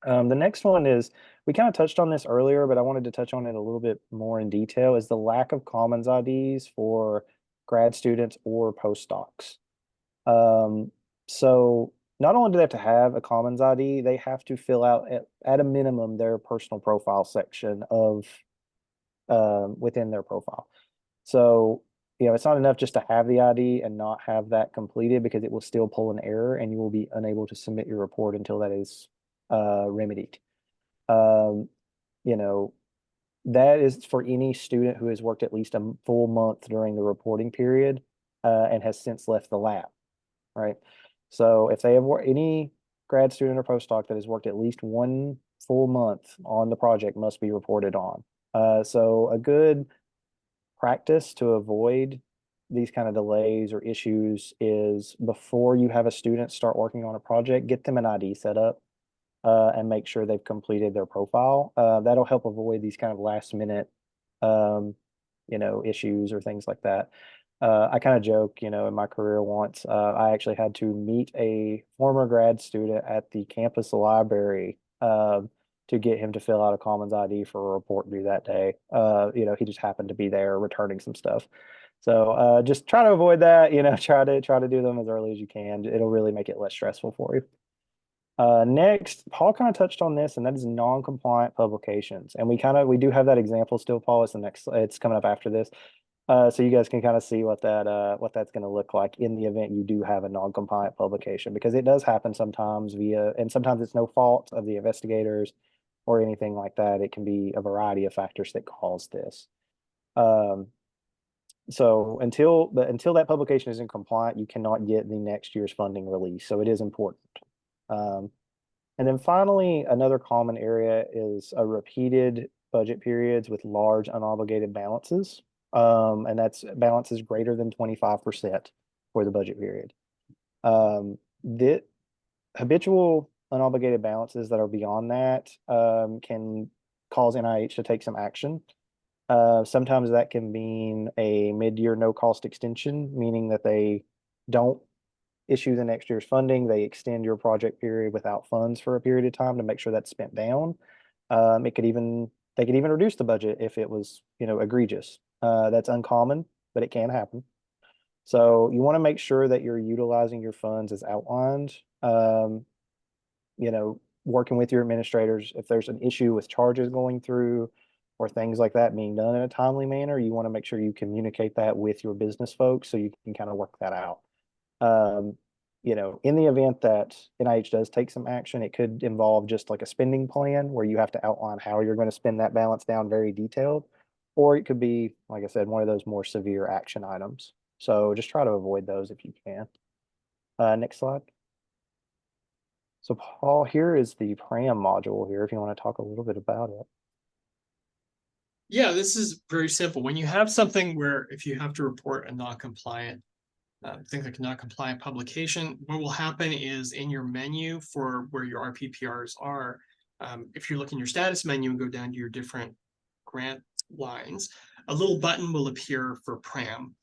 The next one is, we kind of touched on this earlier, but I wanted to touch on it a little bit more in detail, is the lack of commons IDs for grad students or postdocs. So not only do they have to have a commons ID, they have to fill out at a minimum their personal profile section of within their profile. So, it's not enough just to have the ID and not have that completed, because it will still pull an error and you will be unable to submit your report until that is remedied. That is for any student who has worked at least a full month during the reporting period and has since left the lab, right? So if they have any grad student or postdoc that has worked at least one full month on the project must be reported on. So a good practice to avoid these kind of delays or issues is, before you have a student start working on a project, get them an ID set up and make sure they've completed their profile. That'll help avoid these kind of last minute, issues or things like that. I kind of joke, in my career once, I actually had to meet a former grad student at the campus library to get him to fill out a Commons ID for a report due that day. He just happened to be there returning some stuff. So just try to avoid that, try to do them as early as you can. It'll really make it less stressful for you. Next, Paul kind of touched on this, and that is non-compliant publications. And we do have that example still, Paul. It's coming up after this. So you guys can kind of see what that's going to look like in the event you do have a non-compliant publication, because it does happen sometimes and sometimes it's no fault of the investigators or anything like that. It can be a variety of factors that cause this. So until that publication is in compliant, you cannot get the next year's funding release. So it is important. And then finally, another common area is a repeated budget periods with large unobligated balances. And that's balances greater than 25% for the budget period. The habitual unobligated balances that are beyond that can cause NIH to take some action. Sometimes that can mean a mid-year no-cost extension, meaning that they don't issue the next year's funding. They extend your project period without funds for a period of time to make sure that's spent down. They could even reduce the budget if it was, egregious. That's uncommon, but it can happen. So you want to make sure that you're utilizing your funds as outlined. Working with your administrators, if there's an issue with charges going through or things like that being done in a timely manner, you want to make sure you communicate that with your business folks so you can kind of work that out. In the event that NIH does take some action, it could involve just like a spending plan where you have to outline how you're going to spend that balance down very detailed, or it could be, like I said, one of those more severe action items. So just try to avoid those if you can. Next slide. So Paul, here is the PRAM module here, if you want to talk a little bit about it. Yeah, this is very simple. When you have something where if you have to report a non-compliant, things like a non-compliant publication, what will happen is in your menu for where your RPPRs are, if you look in your status menu and go down to your different grant lines, a little button will appear for PRAM,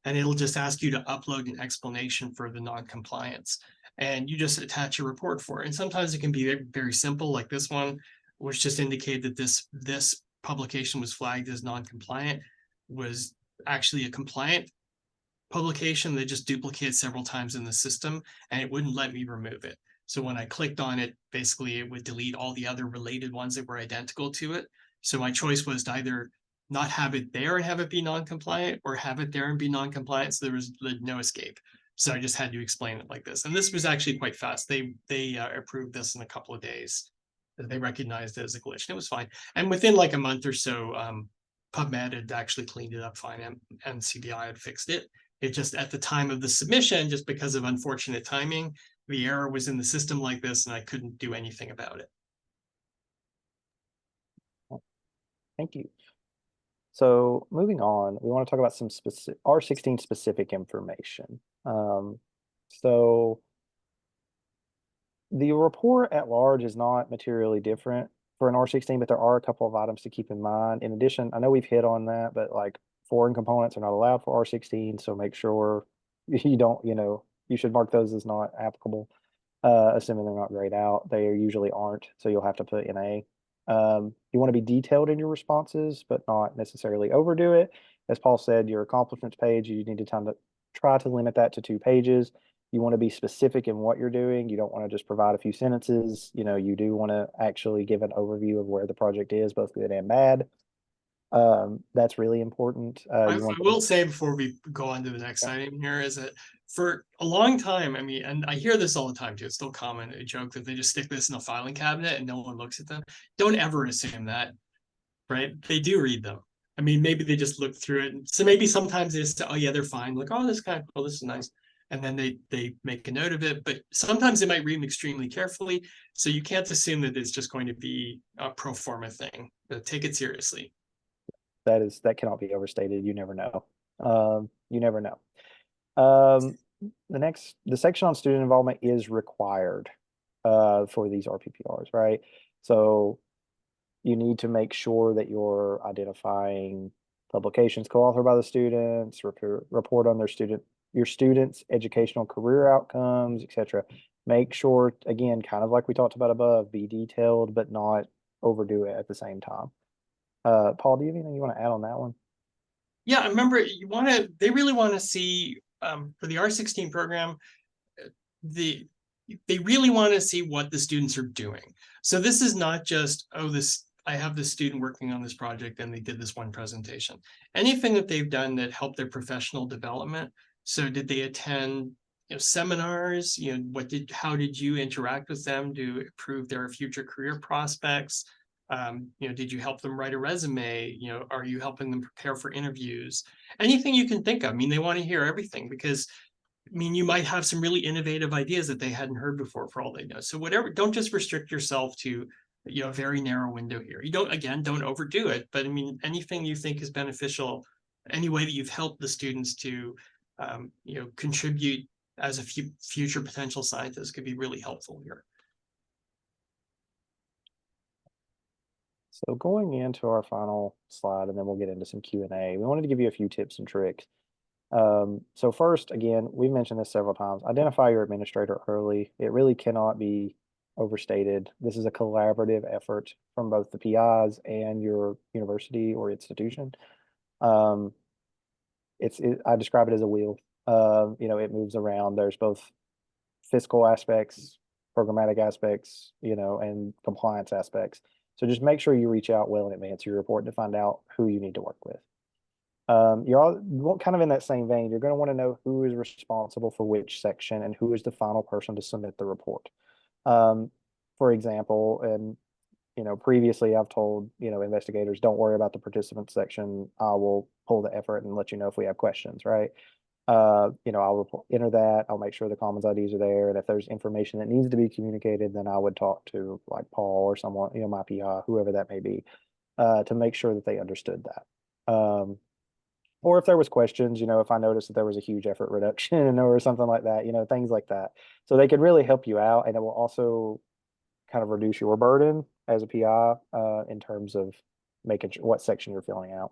and it'll just ask you to upload an explanation for the non-compliance. And you just attach a report for it. And sometimes it can be very simple, like this one, which just indicated that this publication was flagged as non-compliant, was actually a compliant publication that just duplicated several times in the system, and it wouldn't let me remove it. So when I clicked on it, basically it would delete all the other related ones that were identical to it. So my choice was to either not have it there and have it be non-compliant, or have it there and be non-compliant. So there was no escape. So I just had to explain it like this. And this was actually quite fast. They approved this in a couple of days. They recognized it as a glitch, and it was fine. And within like a month or so, PubMed had actually cleaned it up fine, and CBI had fixed it. It just, at the time of the submission, just because of unfortunate timing, the error was in the system like this, and I couldn't do anything about it. Thank you. So moving on, we want to talk about some specific R16 specific information. So the report at large is not materially different for an R16, but there are a couple of items to keep in mind. In addition, I know we've hit on that, but like foreign components are not allowed for R16, so make sure you don't, you should mark those as not applicable, assuming they're not grayed out. They usually aren't, so you'll have to put NA. You want to be detailed in your responses, but not necessarily overdo it. As Paul said, your accomplishments page, you need to try to limit that to 2 pages. You want to be specific in what you're doing. You don't want to just provide a few sentences. You do want to actually give an overview of where the project is, both good and bad. That's really important. I will say before we go on to the next item here is that for a long time, I mean, and I hear this all the time too, it's still common, a joke that they just stick this in a filing cabinet and no one looks at them. Don't ever assume that, right? They do read them. I mean, maybe they just look through it. So maybe sometimes they just say, oh yeah, they're fine. Like, oh, this is kind of cool, this is nice. And then they make a note of it, but sometimes they might read them extremely carefully. So you can't assume that it's just going to be a pro forma thing, but take it seriously. That cannot be overstated. You never know. You never know. The section on student involvement is required for these RPPRs, right? So you need to make sure that you're identifying publications co-authored by the students, report on your students' educational career outcomes, etc. Make sure, again, kind of like we talked about above, be detailed, but not overdo it at the same time. Paul, do you have anything you want to add on that one? Yeah, I remember they really want to see for the R16 program, the they really want to see what the students are doing. So this is not just, oh, I have this student working on this project and they did this one presentation. Anything that they've done that helped their professional development. So did they attend seminars? How did you interact with them to improve their future career prospects? Did you help them write a resume? Are you helping them prepare for interviews? Anything you can think of. I mean, they want to hear everything because you might have some really innovative ideas that they hadn't heard before for all they know. So don't just restrict yourself to, a very narrow window here. Don't overdo it, but anything you think is beneficial, any way that you've helped the students to, contribute as a future potential scientist could be really helpful here. So going into our final slide, and then we'll get into some Q&A, we wanted to give you a few tips and tricks. So first, again, we've mentioned this several times, identify your administrator early. It really cannot be overstated. This is a collaborative effort from both the PIs and your university or institution. I describe it as a wheel. It moves around. There's both fiscal aspects, programmatic aspects, and compliance aspects. So just make sure you reach out well in advance of your report to find out who you need to work with. You're kind of in that same vein. You're going to want to know who is responsible for which section and who is the final person to submit the report. For example, and previously I've told investigators, don't worry about the participant section. I will pull the effort and let you know if we have questions, right? I'll enter that. I'll make sure the Commons IDs are there, and if there's information that needs to be communicated, then I would talk to like Paul or someone, my PI, whoever that may be, to make sure that they understood that. Or if there was questions, if I noticed that there was a huge effort reduction or something like that, things like that. So they could really help you out, and it will also kind of reduce your burden as a PI in terms of making sure what section you're filling out.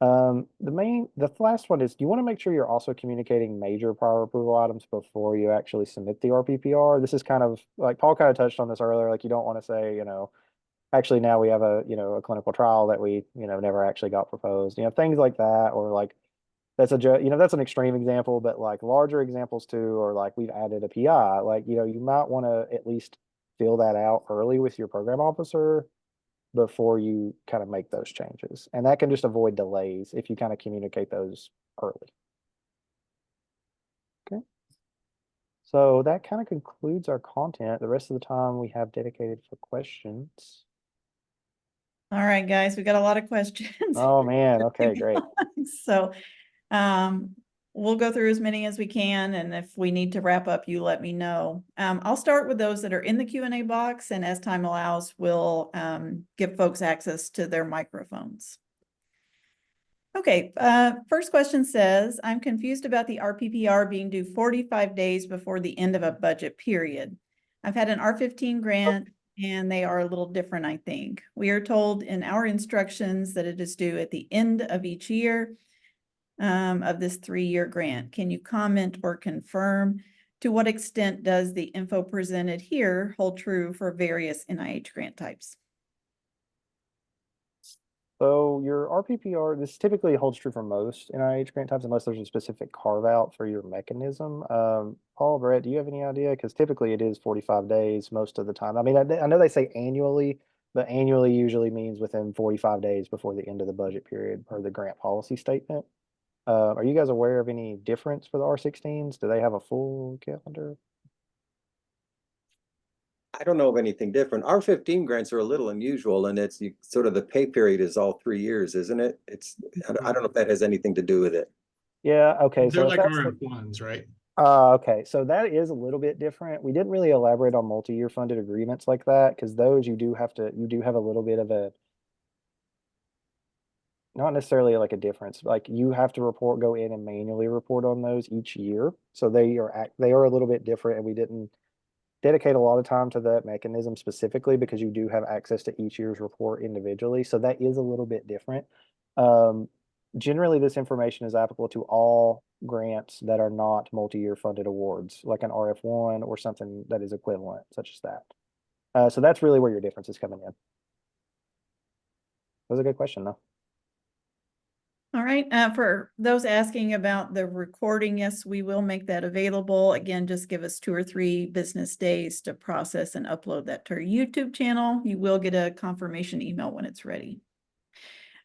The last one is, you want to make sure you're also communicating major prior approval items before you actually submit the RPPR. This is kind of like Paul kind of touched on this earlier. Like, you don't want to say, actually now we have a clinical trial that we never actually got proposed, things like that, or like that's that's an extreme example, but like larger examples too, or like we've added a PI, like you might want to at least fill that out early with your program officer before you kind of make those changes, and that can just avoid delays if you kind of communicate those early. Okay, so that kind of concludes our content. The rest of the time we have dedicated for questions. All right, guys, we got a lot of questions. Oh man, okay, great. So we'll go through as many as we can, and if we need to wrap up, you let me know. I'll start with those that are in the Q&A box, and as time allows, we'll give folks access to their microphones. Okay, first question says, I'm confused about the RPPR being due 45 days before the end of a budget period. I've had an R15 grant, and they are a little different, I think. We are told in our instructions that it is due at the end of each year of this 3-year grant. Can you comment or confirm to what extent does the info presented here hold true for various NIH grant types? So your RPPR, this typically holds true for most NIH grant types unless there's a specific carve out for your mechanism. Paul, Brett, do you have any idea? Because typically it is 45 days most of the time. I mean, I know they say annually, but annually usually means within 45 days before the end of the budget period per the grant policy statement. Are you guys aware of any difference for the R16s? Do they have a full calendar? I don't know of anything different. R15 grants are a little unusual, and it's sort of the pay period is all 3 years, isn't it? I don't know if that has anything to do with it. Yeah, okay. They're So like RF1s, right? okay, so that is a little bit different. We didn't really elaborate on multi-year funded agreements like that, because those you do have a little bit of a, not necessarily like a difference. Like, you have to go in and manually report on those each year. So they are a little bit different, and we didn't dedicate a lot of time to that mechanism specifically because you do have access to each year's report individually. So that is a little bit different. Generally, this information is applicable to all grants that are not multi-year funded awards, like an RF1 or something that is equivalent, such as that. So that's really where your difference is coming in. That was a good question, though. All right, for those asking about the recording, yes, we will make that available. Again, just give us 2 or 3 business days to process and upload that to our YouTube channel. You will get a confirmation email when it's ready.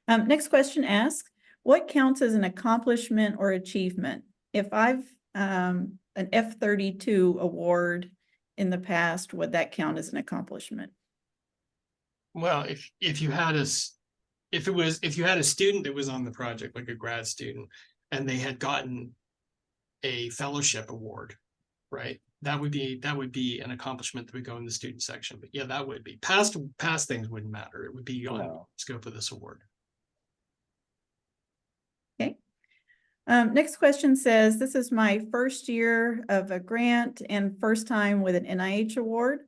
Next question asks, what counts as an accomplishment or achievement? If I've an F-32 award in the past, would that count as an accomplishment? Well, if you had if you had a student that was on the project, like a grad student, and they had gotten a fellowship award, right? That would be an accomplishment that would go in the student section. But yeah, that would be past things wouldn't matter. It would be on the scope of this award. Okay. Next question says, this is my first year of a grant and first time with an NIH award.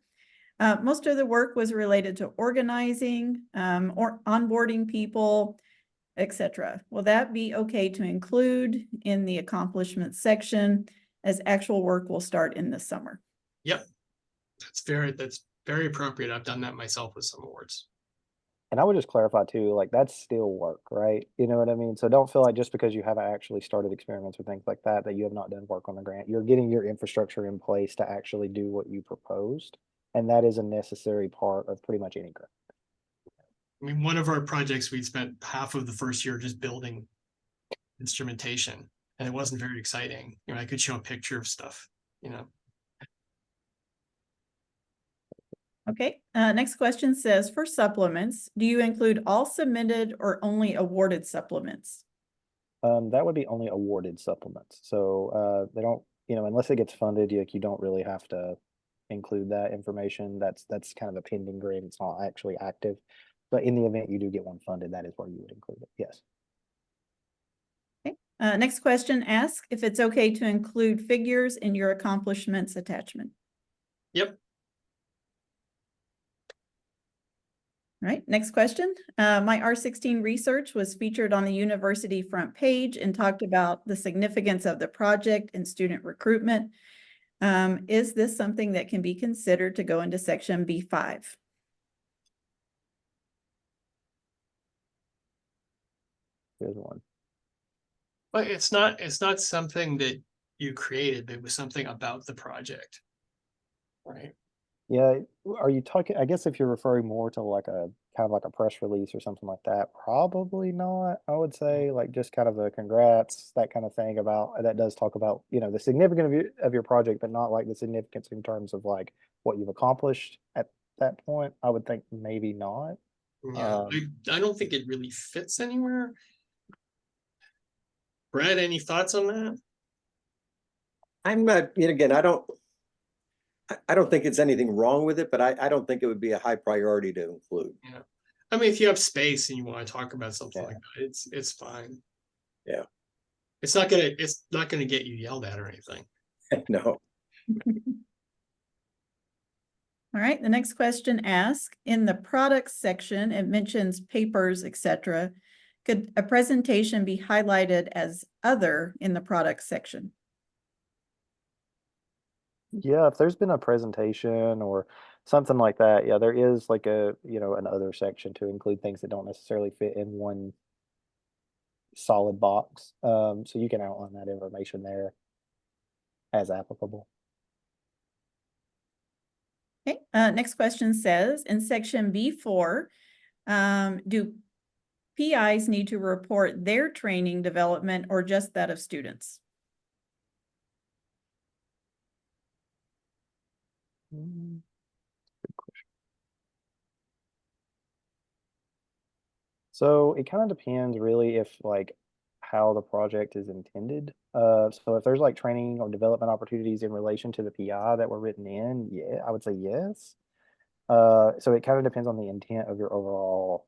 Most of the work was related to organizing or onboarding people, etc. Will that be okay to include in the accomplishments section, as actual work will start in the summer? Yep, that's very appropriate. I've done that myself with some awards. And I would just clarify too, like that's still work, right? You know what I mean? So don't feel like just because you haven't actually started experiments or things like that, that you have not done work on the grant. You're getting your infrastructure in place to actually do what you proposed. And that is a necessary part of pretty much any grant. I mean, one of our projects, we spent half of the first year just building instrumentation, and it wasn't very exciting. You know, I could show a picture of stuff, you know. Okay, next question says, for supplements, do you include all submitted or only awarded supplements? That would be only awarded supplements. So they don't, you know, unless it gets funded, you don't really have to include that information. That's kind of a pending grant. It's not actually active. But in the event you do get one funded, that is where you would include it. Yes. Okay. Next question asks if it's okay to include figures in your accomplishments attachment. Yep. All right, next question. My R16 research was featured on the university front page and talked about the significance of the project and student recruitment. Is this something that can be considered to go into section B5? Here's one. But it's not something that you created. It was something about the project, right? Yeah, are you talking, I guess if you're referring more to like a kind of like a press release or something like that, probably not. I would say like just kind of a congrats, that kind of thing about that does talk about, you know, the significance of your project, but not like the significance in terms of like what you've accomplished at that point. I would think maybe not. Yeah, I don't think it really fits anywhere. Brad, any thoughts on that? I'm not, you know, again, I don't think it's anything wrong with it, but I don't think it would be a high priority to include. Yeah. I mean, if you have space and you want to talk about something Yeah. like that, it's fine. Yeah. It's not gonna get you yelled at or anything. No. All right, the next question asks, in the products section, it mentions papers, etc. Could a presentation be highlighted as other in the products section? Yeah, if there's been a presentation or something like that, yeah, there is like a, you know, an other section to include things that don't necessarily fit in one solid box. So you can outline that information there as applicable. Okay, next question says, in section B4, do PIs need to report their training development or just that of students? Good question. So it kind of depends really if like how the project is intended. So if there's like training or development opportunities in relation to the PI that were written in, yeah, I would say yes. So it kind of depends on the intent of your overall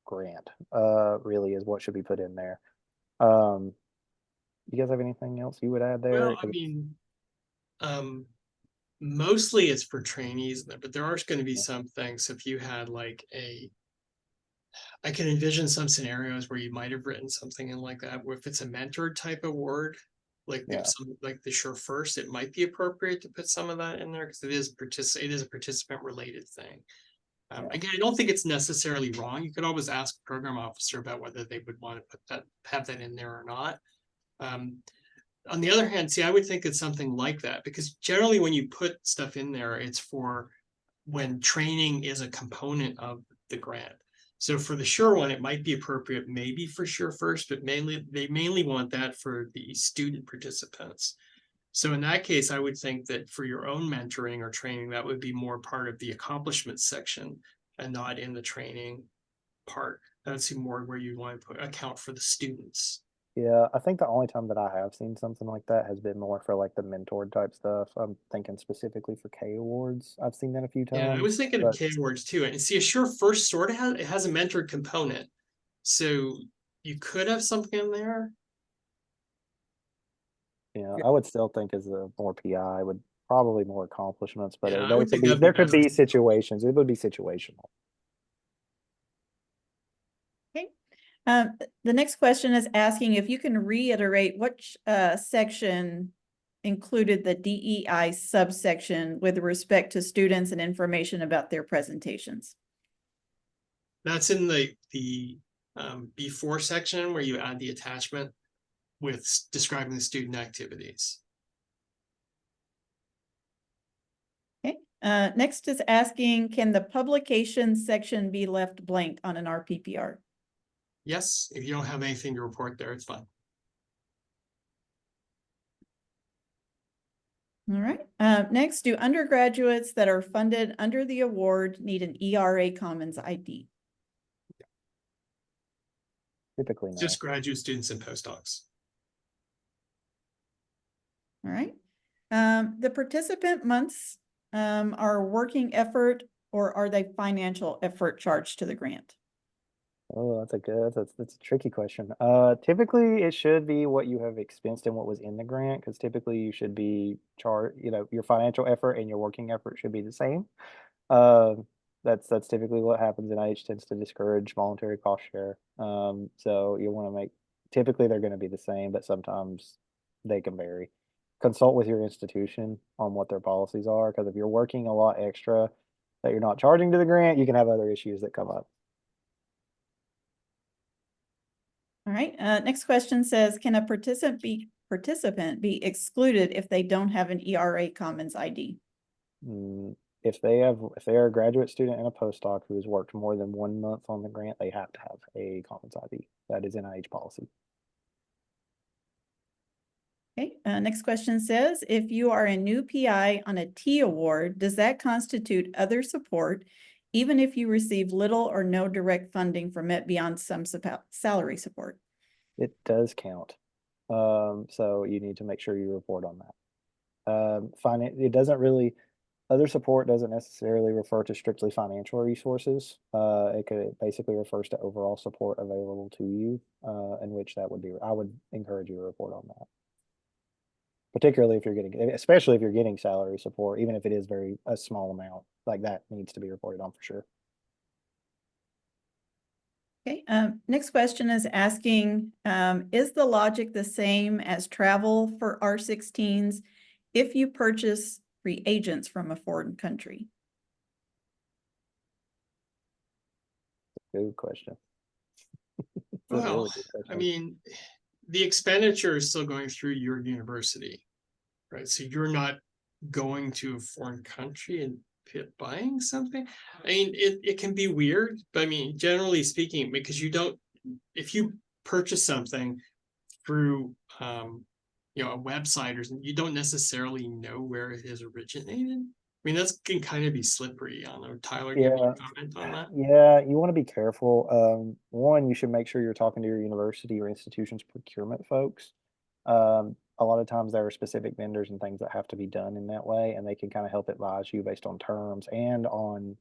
grant, really is what should be put in there. You guys have anything else you would add there? Well, I mean, mostly it's for trainees, but there are going to be some things. If you had like I can envision some scenarios where you might have written something in like that, where if it's a mentor type award, like Yeah. some like the Sure First, it might be appropriate to put some of that in there because it is a participant related thing. Yeah. Again, I don't think it's necessarily wrong. You could always ask a program officer about whether they would want to have that in there or not. On the other hand, see, I would think it's something like that because generally when you put stuff in there, it's for when training is a component of the grant. So for the Sure one, it might be appropriate maybe for Sure First, but they mainly want that for the student participants. So in that case, I would think that for your own mentoring or training, that would be more part of the accomplishments section and not in the training part. That would seem more where you want to account for the students. Yeah, I think the only time that I have seen something like that has been more for like the mentor type stuff. I'm thinking specifically for K awards. I've seen that a few Yeah, I times. was thinking of but K awards too. And see, a Sure First sort of has a mentored component. So you could have something in there. yeah, Yeah. I would still think as a more PI would probably more accomplishments, but Yeah, I there would could think be that'd be there could better. be situations. It would be situational. Okay. The next question is asking if you can reiterate which section included the DEI subsection with respect to students and information about their presentations. That's in the before section where you add the attachment with describing the student activities. Okay. Next is asking, can the publication section be left blank on an RPPR? Yes, if you don't have anything to report there, it's fine. All right. Next, do undergraduates that are funded under the award need an ERA Commons ID? Typically, no. Just graduate students and postdocs. All right. The participant months are working effort or are they financial effort charged to the grant? Oh, that's a tricky question. Typically it should be what you have expensed and what was in the grant, because typically you should be charged, your financial effort and your working effort should be the same. That's typically what happens. NIH tends to discourage voluntary cost share. So you want to typically they're going to be the same, but sometimes they can vary. Consult with your institution on what their policies are, because if you're working a lot extra that you're not charging to the grant, you can have other issues that come up. All right. Next question says, can a participant be excluded if they don't have an ERA Commons ID? If they are a graduate student and a postdoc who has worked more than 1 month on the grant, they have to have a Commons ID. That is NIH policy. Okay. Next question says, if you are a new PI on a T award, does that constitute other support, even if you receive little or no direct funding from it beyond some salary support? It does count. So you need to make sure you report on that. It doesn't really, other support doesn't necessarily refer to strictly financial resources. It basically refers to overall support available to you, in which that would be, I would encourage you to report on that. Particularly if you're especially if you're getting salary support, even if it is a small amount, like that needs to be reported on for sure. Okay, next question is asking, is the logic the same as travel for R16s if you purchase reagents from a foreign country? Good question. Well, I mean, the expenditure is still going through your university, right? So you're not going to a foreign country and buying something. I mean, it can be weird, but I mean, generally speaking, because if you purchase something through, a website or something, you don't necessarily know where it has originated. I mean, that can kind of be slippery. I don't know, Tyler, do you have any comment on that? Yeah, you want to be careful. One, you should make sure you're talking to your university or institution's procurement folks. A lot of times there are specific vendors and things that have to be done in that way, and they can kind of help advise you based on terms and on,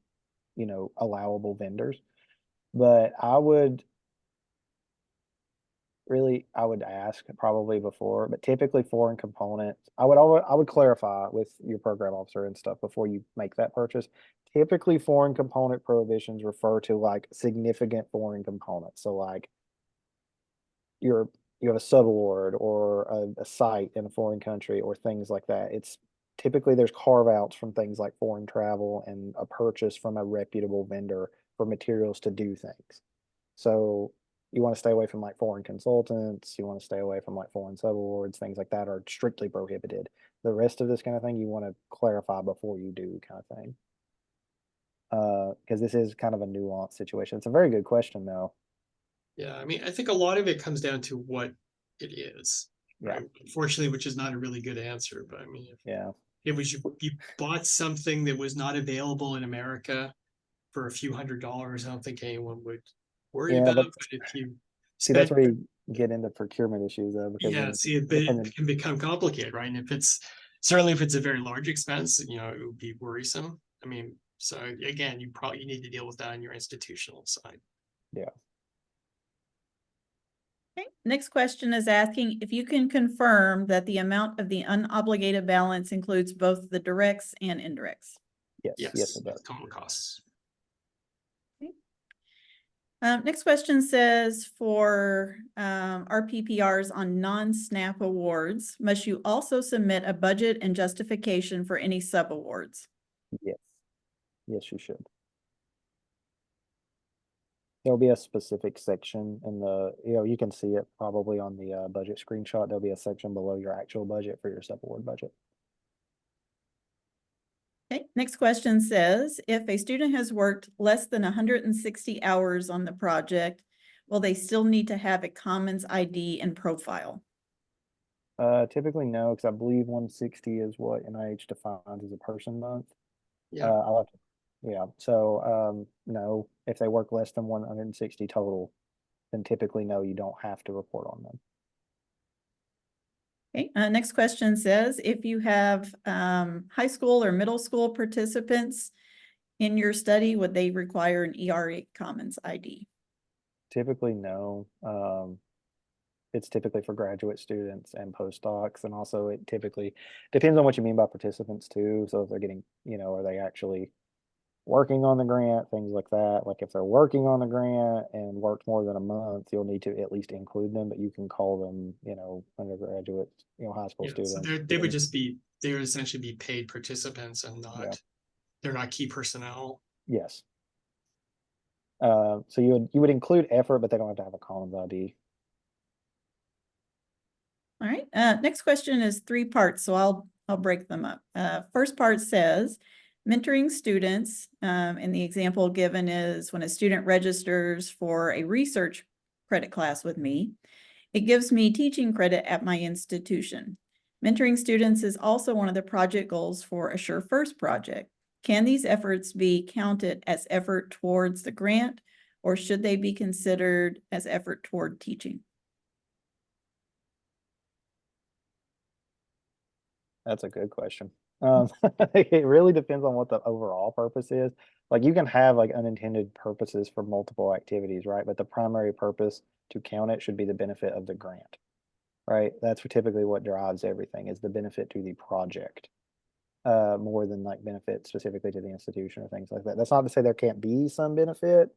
allowable vendors. But I would ask probably before, but typically foreign components, I would clarify with your program officer and stuff before you make that purchase. Typically foreign component prohibitions refer to like significant foreign components. So like your you have a subaward or a site in a foreign country or things like that. It's typically there's carve outs from things like foreign travel and a purchase from a reputable vendor for materials to do things. So you want to stay away from like foreign consultants, you want to stay away from like foreign subawards, things like that are strictly prohibited. The rest of this kind of thing you want to clarify before you do, kind of thing. Because this is kind of a nuanced situation. It's a very good question though. Yeah, I mean, I think a lot of it comes down to what it is. Yeah. Right? Unfortunately, which is not a really good answer, but I mean, if Yeah. it was you bought something that was not available in America for a few $100s, I don't think anyone would worry Yeah, about. but But if you see, that's spent, where you get into procurement issues though, because yeah, then see, it depending, can become complicated, right? And if it's certainly if it's a very large expense, it would be worrisome. I mean, so again, you need to deal with that on your institutional side. yeah. Okay, next question is asking if you can confirm that the amount of the unobligated balance includes both the directs and indirects. Yes, Yes, it does. total costs. Next question says for RPPRs on non-SNAP awards, must you also submit a budget and justification for any sub-awards? Yes. Yes, you should. There'll be a specific section in the, you can see it probably on the budget screenshot. There'll be a section below your actual budget for your sub-award budget. Okay, next question says, if a student has worked less than 160 hours on the project, will they still need to have a Commons ID and profile? Typically no, because I believe 160 is what NIH defines as a person month. Yeah. Yeah, so no, if they work less than 160 total, then typically no, you don't have to report on them. Okay, next question says, if you have high school or middle school participants in your study, would they require an ERA Commons ID? Typically no. It's typically for graduate students and postdocs, and also it typically depends on what you mean by participants too. So if they're getting, are they actually working on the grant, things like that. Like if they're working on the grant and worked more than a month, you'll need to at least include them, but you can call them, undergraduates, high school Yeah, so students. they would they would essentially be paid participants and not, they're not key personnel. Yes. So you would include effort, but they don't have to have a Commons ID. All right, next question is 3 parts, so I'll break them up. First part says, mentoring students, and the example given is when a student registers for a research credit class with me, it gives me teaching credit at my institution. Mentoring students is also one of the project goals for a Sure First project. Can these efforts be counted as effort towards the grant, or should they be considered as effort toward teaching? That's a good question. It really depends on what the overall purpose is. Like you can have like unintended purposes for multiple activities, right? But the primary purpose to count it should be the benefit of the grant, right? That's typically what drives everything is the benefit to the project, more than like benefit specifically to the institution or things like that. That's not to say there can't be some benefit,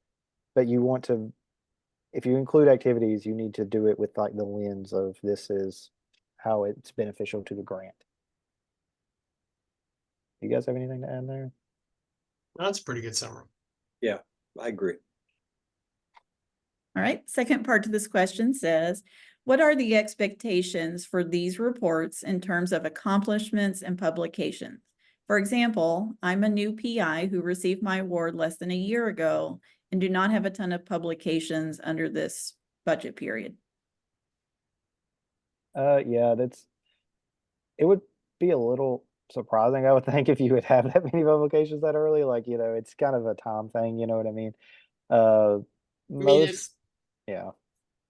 but you want to, if you include activities, you need to do it with like the lens of this is how it's beneficial to the grant. You guys have anything to add there? That's a pretty good summary. Yeah, I agree. All right, second part to this question says, what are the expectations for these reports in terms of accomplishments and publications? For example, I'm a new PI who received my award less than a year ago and do not have a ton of publications under this budget period. Yeah, it would be a little surprising, I would think, if you would have that many publications that early. Like, it's kind of a time thing, you know what I mean? I mean, it's, yeah.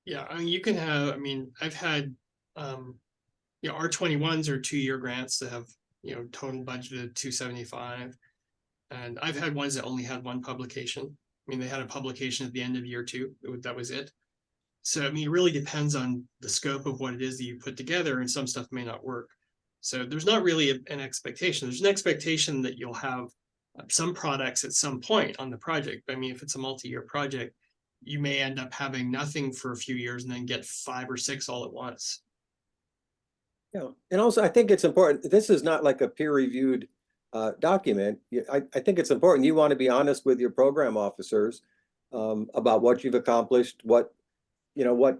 yeah, I mean, you can have, I mean, I've had, R21s are 2-year grants that have, total budget of 275. And I've had ones that only had one publication. I mean, they had a publication at the end of year 2. That was it. So, I mean, it really depends on the scope of what it is that you put together, and some stuff may not work. So there's not really an expectation. There's an expectation that you'll have some products at some point on the project. I mean, if it's a multi-year project, you may end up having nothing for a few years and then get 5 or 6 all at once. Yeah, and also I think it's important, this is not like a peer-reviewed document. I think it's important, you want to be honest with your program officers about what you've accomplished, what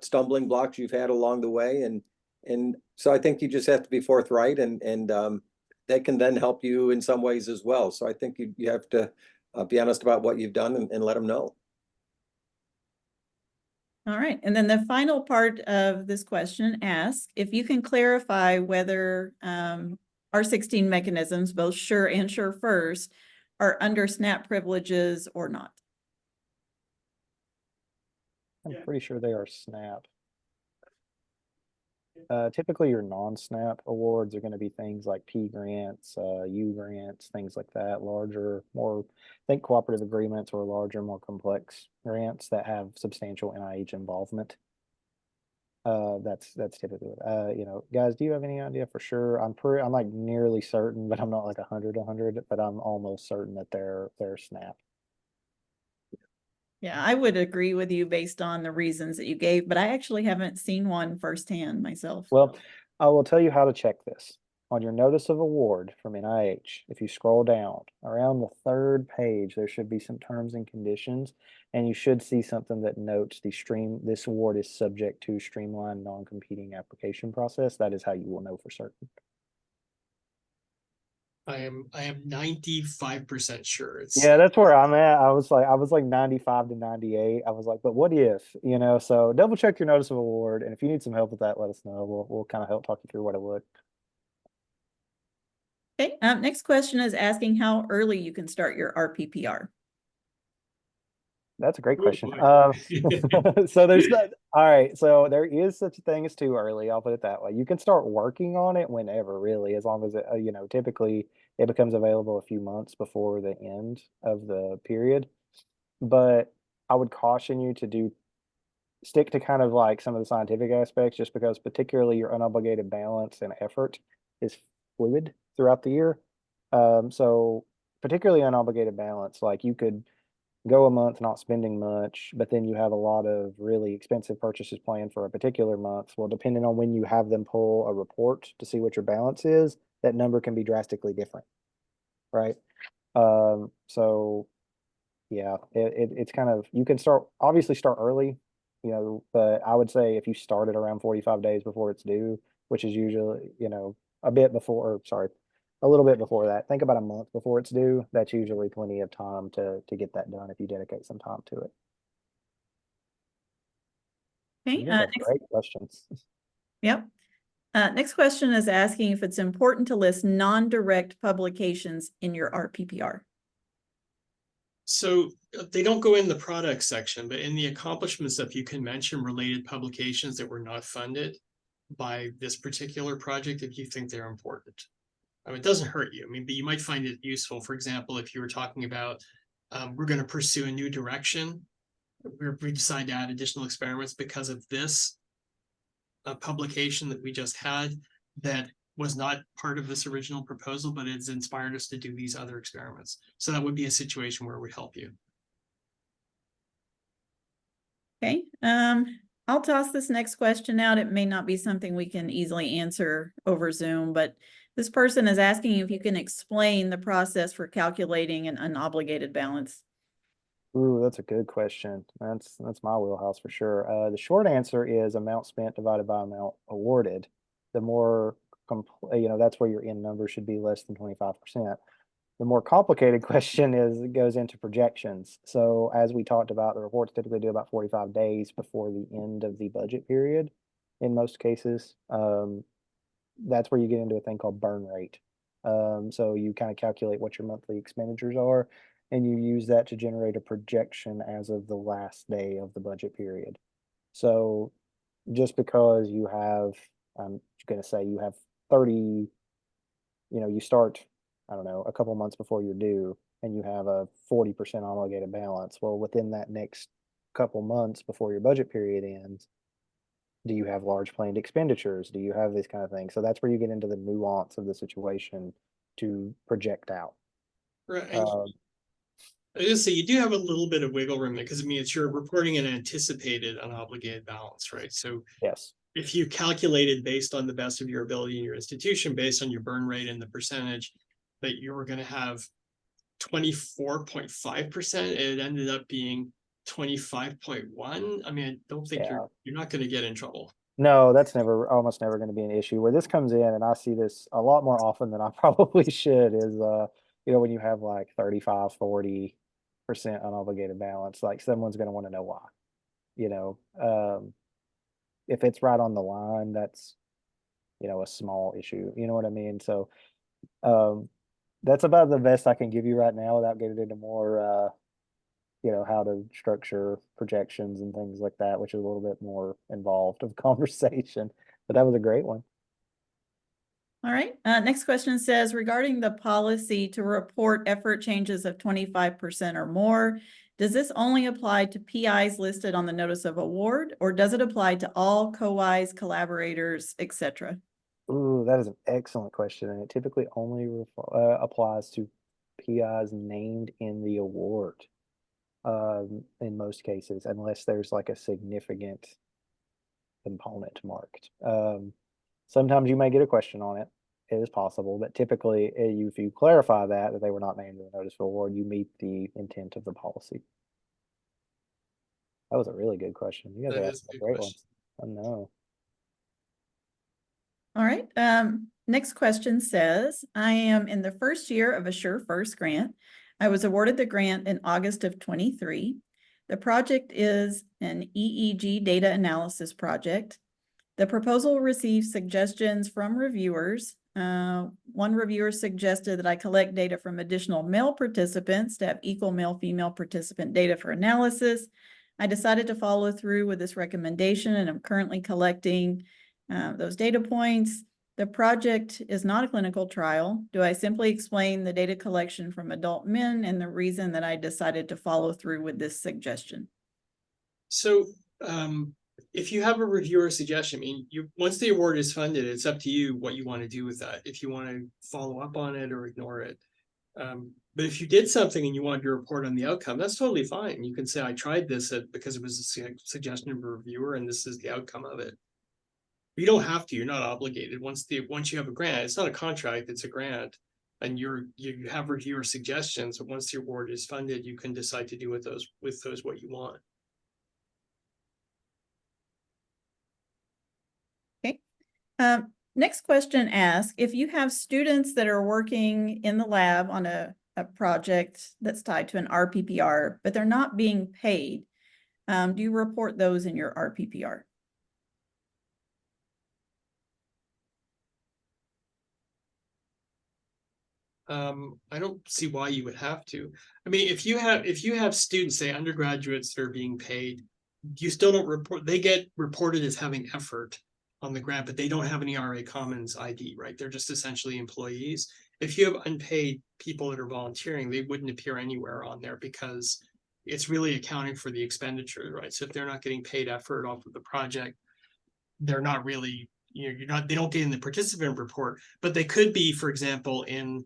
stumbling blocks you've had along the way. And so I think you just have to be forthright, and they can then help you in some ways as well. So I think you have to be honest about what you've done and let them know. All right, and then the final part of this question asks if you can clarify whether R16 mechanisms, both sure and sure first, are under SNAP privileges or not. I'm pretty sure they are SNAP. Typically your non-SNAP awards are going to be things like P grants, U grants, things like that, larger, more, think cooperative agreements or larger, more complex grants that have substantial NIH involvement. That's typically, guys, do you have any idea for sure? I'm like nearly certain, but I'm not like 100, but I'm almost certain that they're SNAP. Yeah, I would agree with you based on the reasons that you gave, but I actually haven't seen one firsthand myself. Well, I will tell you how to check this. On your notice of award from NIH, if you scroll down around the 3rd page, there should be some terms and conditions, and you should see something that notes this award is subject to streamlined non-competing application process. That is how you will know for certain. I am 95% sure it's. Yeah, that's where I'm at. I was like 95 to 98. I was like, but what if, so double check your notice of award. And if you need some help with that, let us know. We'll kind of help talk you through what it would. Okay, next question is asking how early you can start your RPPR. That's a great question. boy. So there's not, all right. So there is such a thing as too early. I'll put it that way. You can start working on it whenever, really, as long as it, typically it becomes available a few months before the end of the period. But I would caution you to stick to kind of like some of the scientific aspects, just because particularly your unobligated balance and effort is fluid throughout the year. So particularly unobligated balance, like you could go a month not spending much, but then you have a lot of really expensive purchases planned for a particular month. Well, depending on when you have them pull a report to see what your balance is, that number can be drastically different, right? So yeah, it's kind of, you can obviously start early, but I would say if you started around 45 days before it's due, which is usually, a little bit before that, think about a month before it's due. That's usually plenty of time to get that done if you dedicate some time to it. Okay, You guys have great questions. Yep. Next question is asking if it's important to list non-direct publications in your RPPR. So they don't go in the product section, but in the accomplishment stuff, you can mention related publications that were not funded by this particular project if you think they're important. I mean, it doesn't hurt you. I mean, but you might find it useful. For example, if you were talking about, we're going to pursue a new direction, we decide to add additional experiments because of this publication that we just had that was not part of this original proposal, but it's inspired us to do these other experiments. So that would be a situation where it would help you. Okay, I'll toss this next question out. It may not be something we can easily answer over Zoom, but this person is asking if you can explain the process for calculating an unobligated balance. Ooh, that's a good question. That's my wheelhouse for sure. The short answer is amount spent divided by amount awarded. The more, that's where your end number should be less than 25%. The more complicated question it goes into projections. So as we talked about, the reports typically do about 45 days before the end of the budget period in most cases. That's where you get into a thing called burn rate. So you kind of calculate what your monthly expenditures are, and you use that to generate a projection as of the last day of the budget period. So just because you have, I'm going to say you have 30, you start, I don't know, a couple months before you're due, and you have a 40% obligated balance. Well, within that next couple months before your budget period ends, do you have large planned expenditures? Do you have this kind of thing? So that's where you get into the nuance of the situation to project out. Right. I was gonna say, you do have a little bit of wiggle room there, because I mean, it's you're reporting an anticipated unobligated balance, right? So Yes. if you calculated based on the best of your ability in your institution, based on your burn rate and the percentage that you were gonna have 24.5%, it ended up being 25.1. I mean, I don't think Yeah. you're not gonna get in trouble. No, that's almost never going to be an issue. Where this comes in, and I see this a lot more often than I probably should, is when you have like 35, 40% unobligated balance, like someone's going to want to know why. You know, if it's right on the line, that's a small issue. You know what I mean? So that's about the best I can give you right now without getting into more how to structure projections and things like that, which is a little bit more involved of conversation. But that was a great one. All right. Next question says, regarding the policy to report effort changes of 25% or more, does this only apply to PIs listed on the notice of award, or does it apply to all co-Is, collaborators, etc.? Ooh, that is an excellent question, and it typically only applies to PIs named in the award. In most cases, unless there's like a significant component marked. Sometimes you may get a question on it. It is possible, but typically, if you clarify that they were not named in the notice of award, you meet the intent of the policy. That was a really good question. You guys That are is asking a good great question. ones. I know. All right. Next question says, I am in the first year of a Sure First grant. I was awarded the grant in August of 23. The project is an EEG data analysis project. The proposal received suggestions from reviewers. One reviewer suggested that I collect data from additional male participants to have equal male-female participant data for analysis. I decided to follow through with this recommendation, and I'm currently collecting those data points. The project is not a clinical trial. Do I simply explain the data collection from adult men and the reason that I decided to follow through with this suggestion? So if you have a reviewer suggestion, I mean, once the award is funded, it's up to you what you want to do with that. If you want to follow up on it or ignore it. But if you did something and you wanted to report on the outcome, that's totally fine. You can say, I tried this because it was a suggestion of a reviewer and this is the outcome of it. You don't have to, you're not obligated. Once you have a grant, it's not a contract, it's a grant. And you have reviewer suggestions. So once the award is funded, you can decide to do with those what you want. Okay. Next question asks, if you have students that are working in the lab on a project that's tied to an RPPR, but they're not being paid, do you report those in your RPPR? I don't see why you would have to. I mean, if you have students, say undergraduates that are being paid, you still don't report, they get reported as having effort on the grant, but they don't have any RA Commons ID, right? They're just essentially employees. If you have unpaid people that are volunteering, they wouldn't appear anywhere on there because it's really accounting for the expenditure, right? So if they're not getting paid effort off of the project, they're not really, they don't get in the participant report, but they could be, for example, in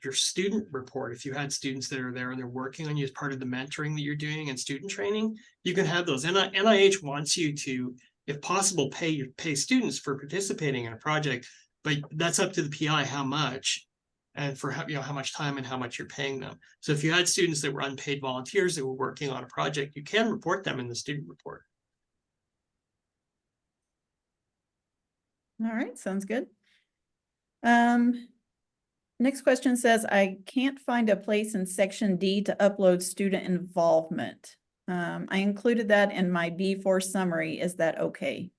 your student report. If you had students that are there and they're working on you as part of the mentoring that you're doing and student training, you can have those. NIH wants you to, if possible, pay students for participating in a project, but that's up to the PI how much and for how much time and how much you're paying them. So if you had students that were unpaid volunteers that were working on a project, you can report them in the student report. All right, sounds good. Next question says, I can't find a place in section D to upload student involvement. I included that in my B4 summary. Is that okay?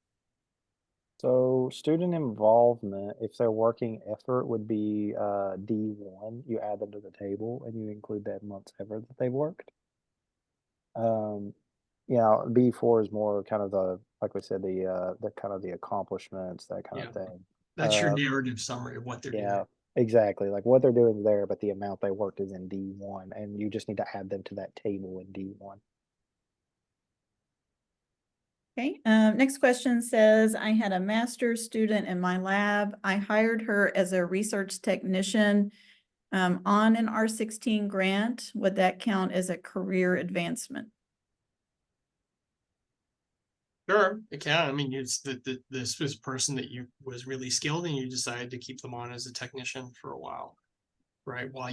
So student involvement, if they're working effort, would be D1. You add them to the table and you include that month's effort that they've worked. B4 is more kind of like we said, the kind of the accomplishments, that kind of thing. That's your narrative summary of what they're doing. Exactly. Like what they're doing there, but the amount they worked is in D1, and you just need to add them to that table in D1. Okay, next question says, I had a master's student in my lab. I hired her as a research technician on an R16 grant, would that count as a career advancement? Sure, it can. I mean, it's this was a person that was really skilled and you decided to keep them on as a technician for a while, right? While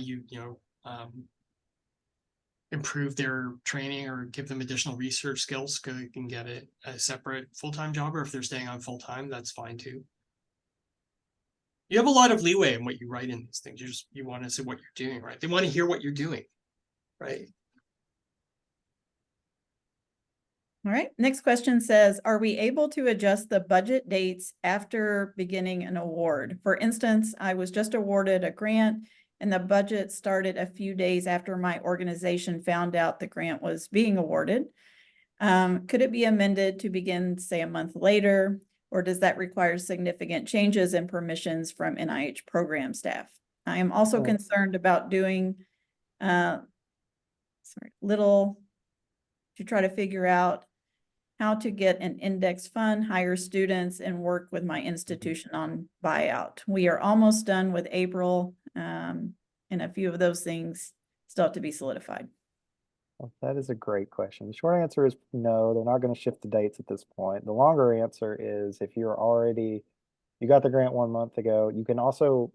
improve their training or give them additional research skills so they can get a separate full-time job, or if they're staying on full-time, that's fine too. You have a lot of leeway in what you write in these things. You want to say what you're doing, right? They want to hear what you're doing, right? All right, next question says, are we able to adjust the budget dates after beginning an award? For instance, I was just awarded a grant and the budget started a few days after my organization found out the grant was being awarded. Could it be amended to begin, say, a month later, or does that require significant changes in permissions from NIH program staff? I am also concerned about doing to try to figure out how to get an index fund, hire students, and work with my institution on buyout. We are almost done with April, and a few of those things still have to be solidified. Well, that is a great question. The short answer is no, they're not going to shift the dates at this point. The longer answer is if you got the grant 1 month ago, you can also,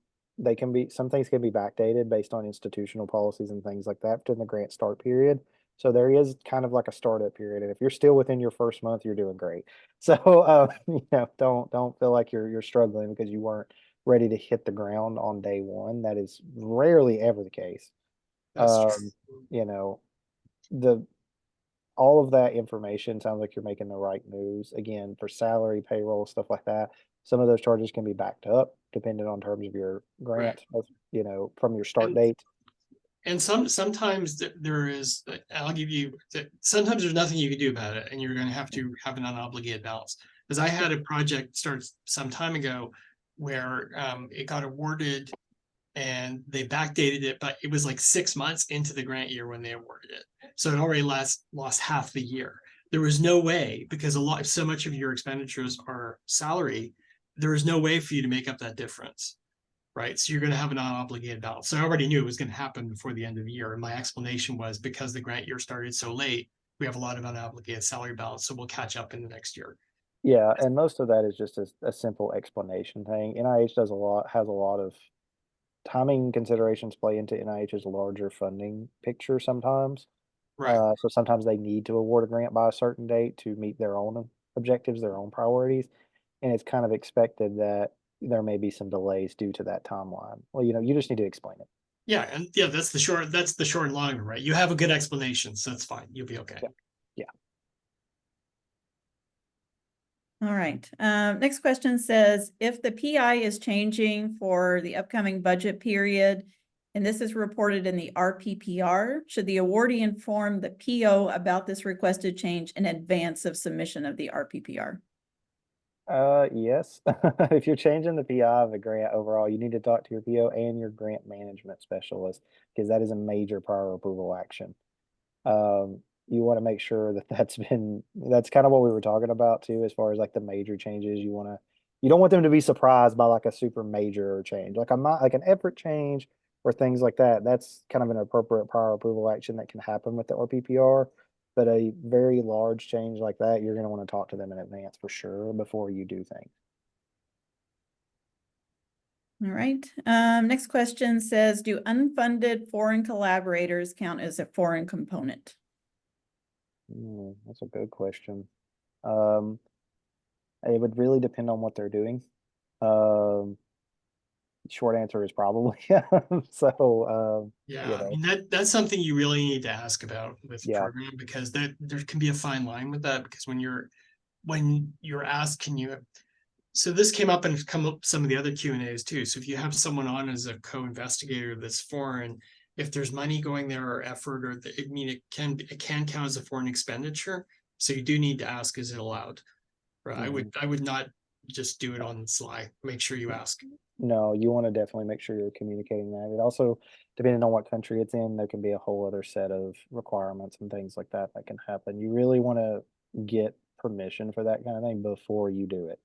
some things can be backdated based on institutional policies and things like that during the grant start period. So there is kind of like a startup period, and if you're still within your first month, you're doing great. So don't feel like you're struggling because you weren't ready to hit the ground on day one. That is rarely ever the case. That's true. You know, all of that information sounds like you're making the right moves. Again, for salary, payroll, stuff like that, some of those charges can be backed up depending on terms of your grant, from your start date. And sometimes there is, I'll give you, sometimes there's nothing you can do about it and you're going to have an unobligated balance. Because I had a project start some time ago where it got awarded and they backdated it, but it was like 6 months into the grant year when they awarded it. So it already lost half the year. There was no way, because so much of your expenditures are salary, there was no way for you to make up that difference. Right. So you're going to have an unobligated balance. So I already knew it was going to happen before the end of the year. And my explanation was because the grant year started so late, we have a lot of unobligated salary balance. So we'll catch up in the next year. Yeah, and most of that is just a simple explanation thing. NIH has a lot of timing considerations play into NIH's larger funding picture sometimes. Right. So sometimes they need to award a grant by a certain date to meet their own objectives, their own priorities. And it's kind of expected that there may be some delays due to that timeline. Well, you just need to explain it. Yeah. And yeah, that's the short and long, right? You have a good explanation. So it's fine. You'll be okay. Yeah. All right. Next question says, if the PI is changing for the upcoming budget period, and this is reported in the RPPR, should the awardee inform the PO about this requested change in advance of submission of the RPPR? Yes. If you're changing the PI of a grant overall, you need to talk to your PO and your grant management specialist because that is a major prior approval action. You want to make sure that that's kind of what we were talking about too, as far as like the major changes. You don't want them to be surprised by like a super major change, like an effort change or things like that. That's kind of an appropriate prior approval action that can happen with the RPPR. But a very large change like that, you're going to want to talk to them in advance for sure before you do things. All right. Next question says, do unfunded foreign collaborators count as a foreign component? That's a good question. It would really depend on what they're doing. Short answer is probably. So, yeah, I mean, that's something you really need to ask about with the program, because there can be a fine line with that, because when you're asked, so this came up and come up some of the other Q&As too. So if you have someone on as a co-investigator that's foreign, if there's money going there or effort, it can count as a foreign expenditure. So you do need to ask, is it allowed? Right. I would not just do it on the sly. Make sure you ask. No, you want to definitely make sure you're communicating that. It also, depending on what country it's in, there can be a whole other set of requirements and things like that can happen. You really want to get permission for that kind of thing before you do it.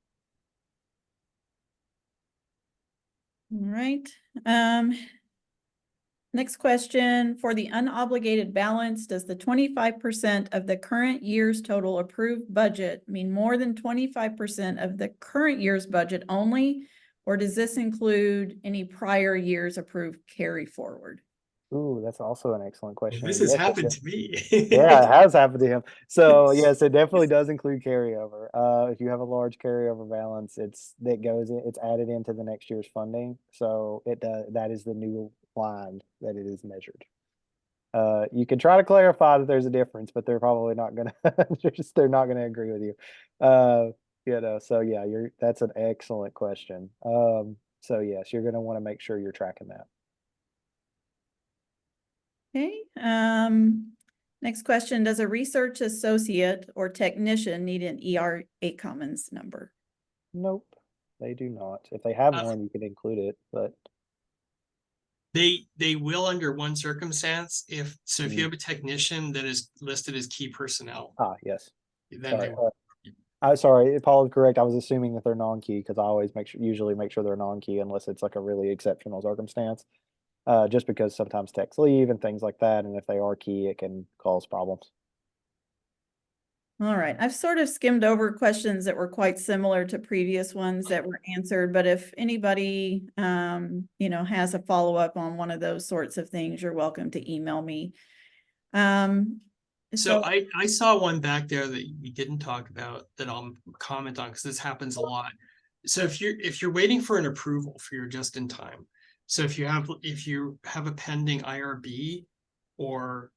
All right. Next question, for the unobligated balance, does the 25% of the current year's total approved budget mean more than 25% of the current year's budget only? Or does this include any prior year's approved carry forward? Ooh, that's also an excellent question. This and has yes, it happened does. to me. Yeah, it has happened to him. So yes, it definitely does include carryover. If you have a large carryover balance, it's added into the next year's funding. So that is the new line that it is measured. You can try to clarify that there's a difference, but they're probably not gonna they're not gonna agree with you. So yeah, that's an excellent question. So yes, you're gonna want to make sure you're tracking that. Okay, next question, does a research associate or technician need an ER 8 Commons number? Nope, they do not. If they have Uh, one, you can include it, but They will under one circumstance if you have a technician that is listed as key personnel, yes. then they Sorry, sorry, Paul is correct. I was assuming that they're non-key because I always usually make sure they're non-key unless it's like a really exceptional circumstance. Just because sometimes techs leave and things like that, and if they are key, it can cause problems. All right, I've sort of skimmed over questions that were quite similar to previous ones that were answered, but if anybody, has a follow-up on one of those sorts of things, you're welcome to email me. So I saw one back there that we didn't talk about that I'll comment on because this happens a lot. So if you're waiting for an approval for your just in time, so if you have a pending IRB or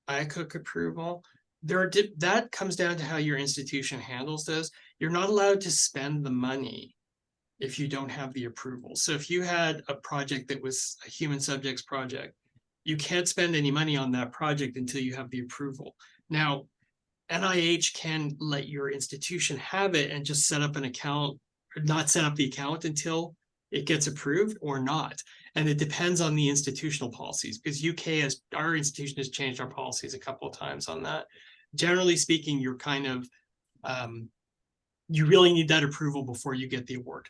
IACUC approval, that comes down to how your institution handles this. You're not allowed to spend the money if you don't have the approval. So if you had a project that was a human subjects project, you can't spend any money on that project until you have the approval. Now, NIH can let your institution have it and just set up an account, or not set up the account until it gets approved or not. And it depends on the institutional policies, because our institution has changed our policies a couple of times on that. Generally speaking, you're kind of, you really need that approval before you get the award,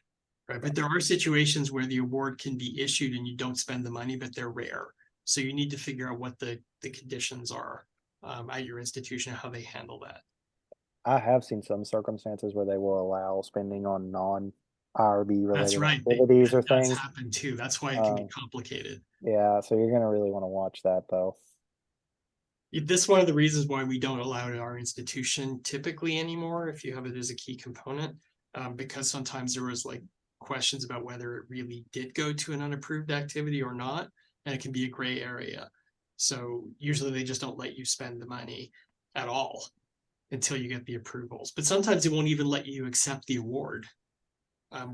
right? But there are situations where the award can be issued and you don't spend the money, but they're rare. So you need to figure out what the conditions are at your institution, how they handle that. I have seen some circumstances where they will allow spending on non-IRB That's related right. activities or That's things. happened too. That's why it can be complicated. Yeah, so you're gonna really want to watch that though. This is one of the reasons why we don't allow it at our institution typically anymore if you have it as a key component, because sometimes there was like questions about whether it really did go to an unapproved activity or not, and it can be a gray area. So usually they just don't let you spend the money at all until you get the approvals. But sometimes they won't even let you accept the award,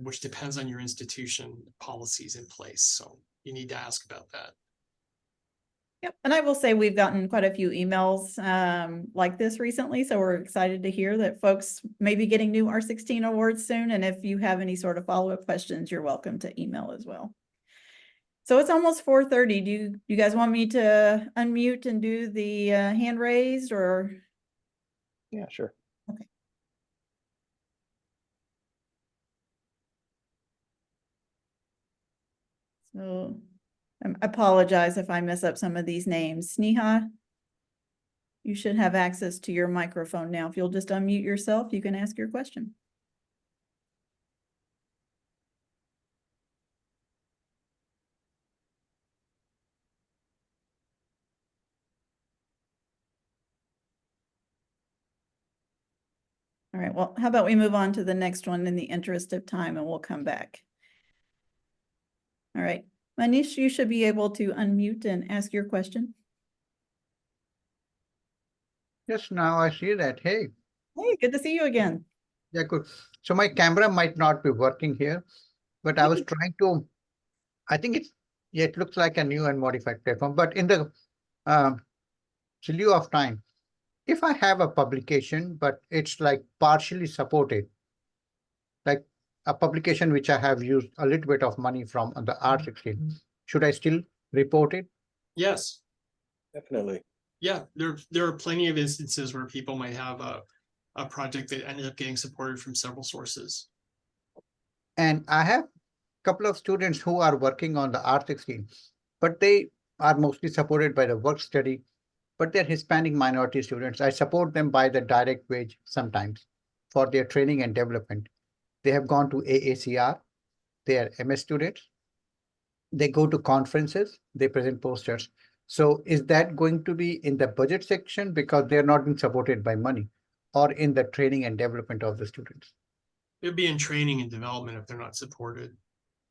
which depends on your institution policies in place. So you need to ask about that. Yep, and I will say we've gotten quite a few emails like this recently, so we're excited to hear that folks may be getting new R16 awards soon, and if you have any sort of follow-up questions, you're welcome to email as well. So it's almost 4:30. Do you guys want me to unmute and do the hand raised, or? Yeah, sure. Okay. So I apologize if I mess up some of these names. Sneha, you should have access to your microphone now. If you'll just unmute yourself, you can ask your question. All right, well, how about we move on to the next one in the interest of time, and we'll come back. All right, Manish, you should be able to unmute and ask your question. Yes, now I see that. Hey. Hey, good to see you again. Yeah, good. So my camera might not be working here, but I was trying to, I think it looks like a new and modified platform, but in the lieu of time, if I have a publication, but it's like partially supported, like a publication which I have used a little bit of money from on the R16, should I still report it? Yes. Definitely. Yeah, there are plenty of instances where people might have a project that ended up getting supported from several sources. And I have a couple of students who are working on the R16, but they are mostly supported by the work study, but they're Hispanic minority students. I support them by the direct wage sometimes for their training and development. They have gone to AACR, they are MS students, they go to conferences, they present posters. So is that going to be in the budget section because they're not being supported by money, or in the training and development of the students? It'd be in training and development if they're not supported.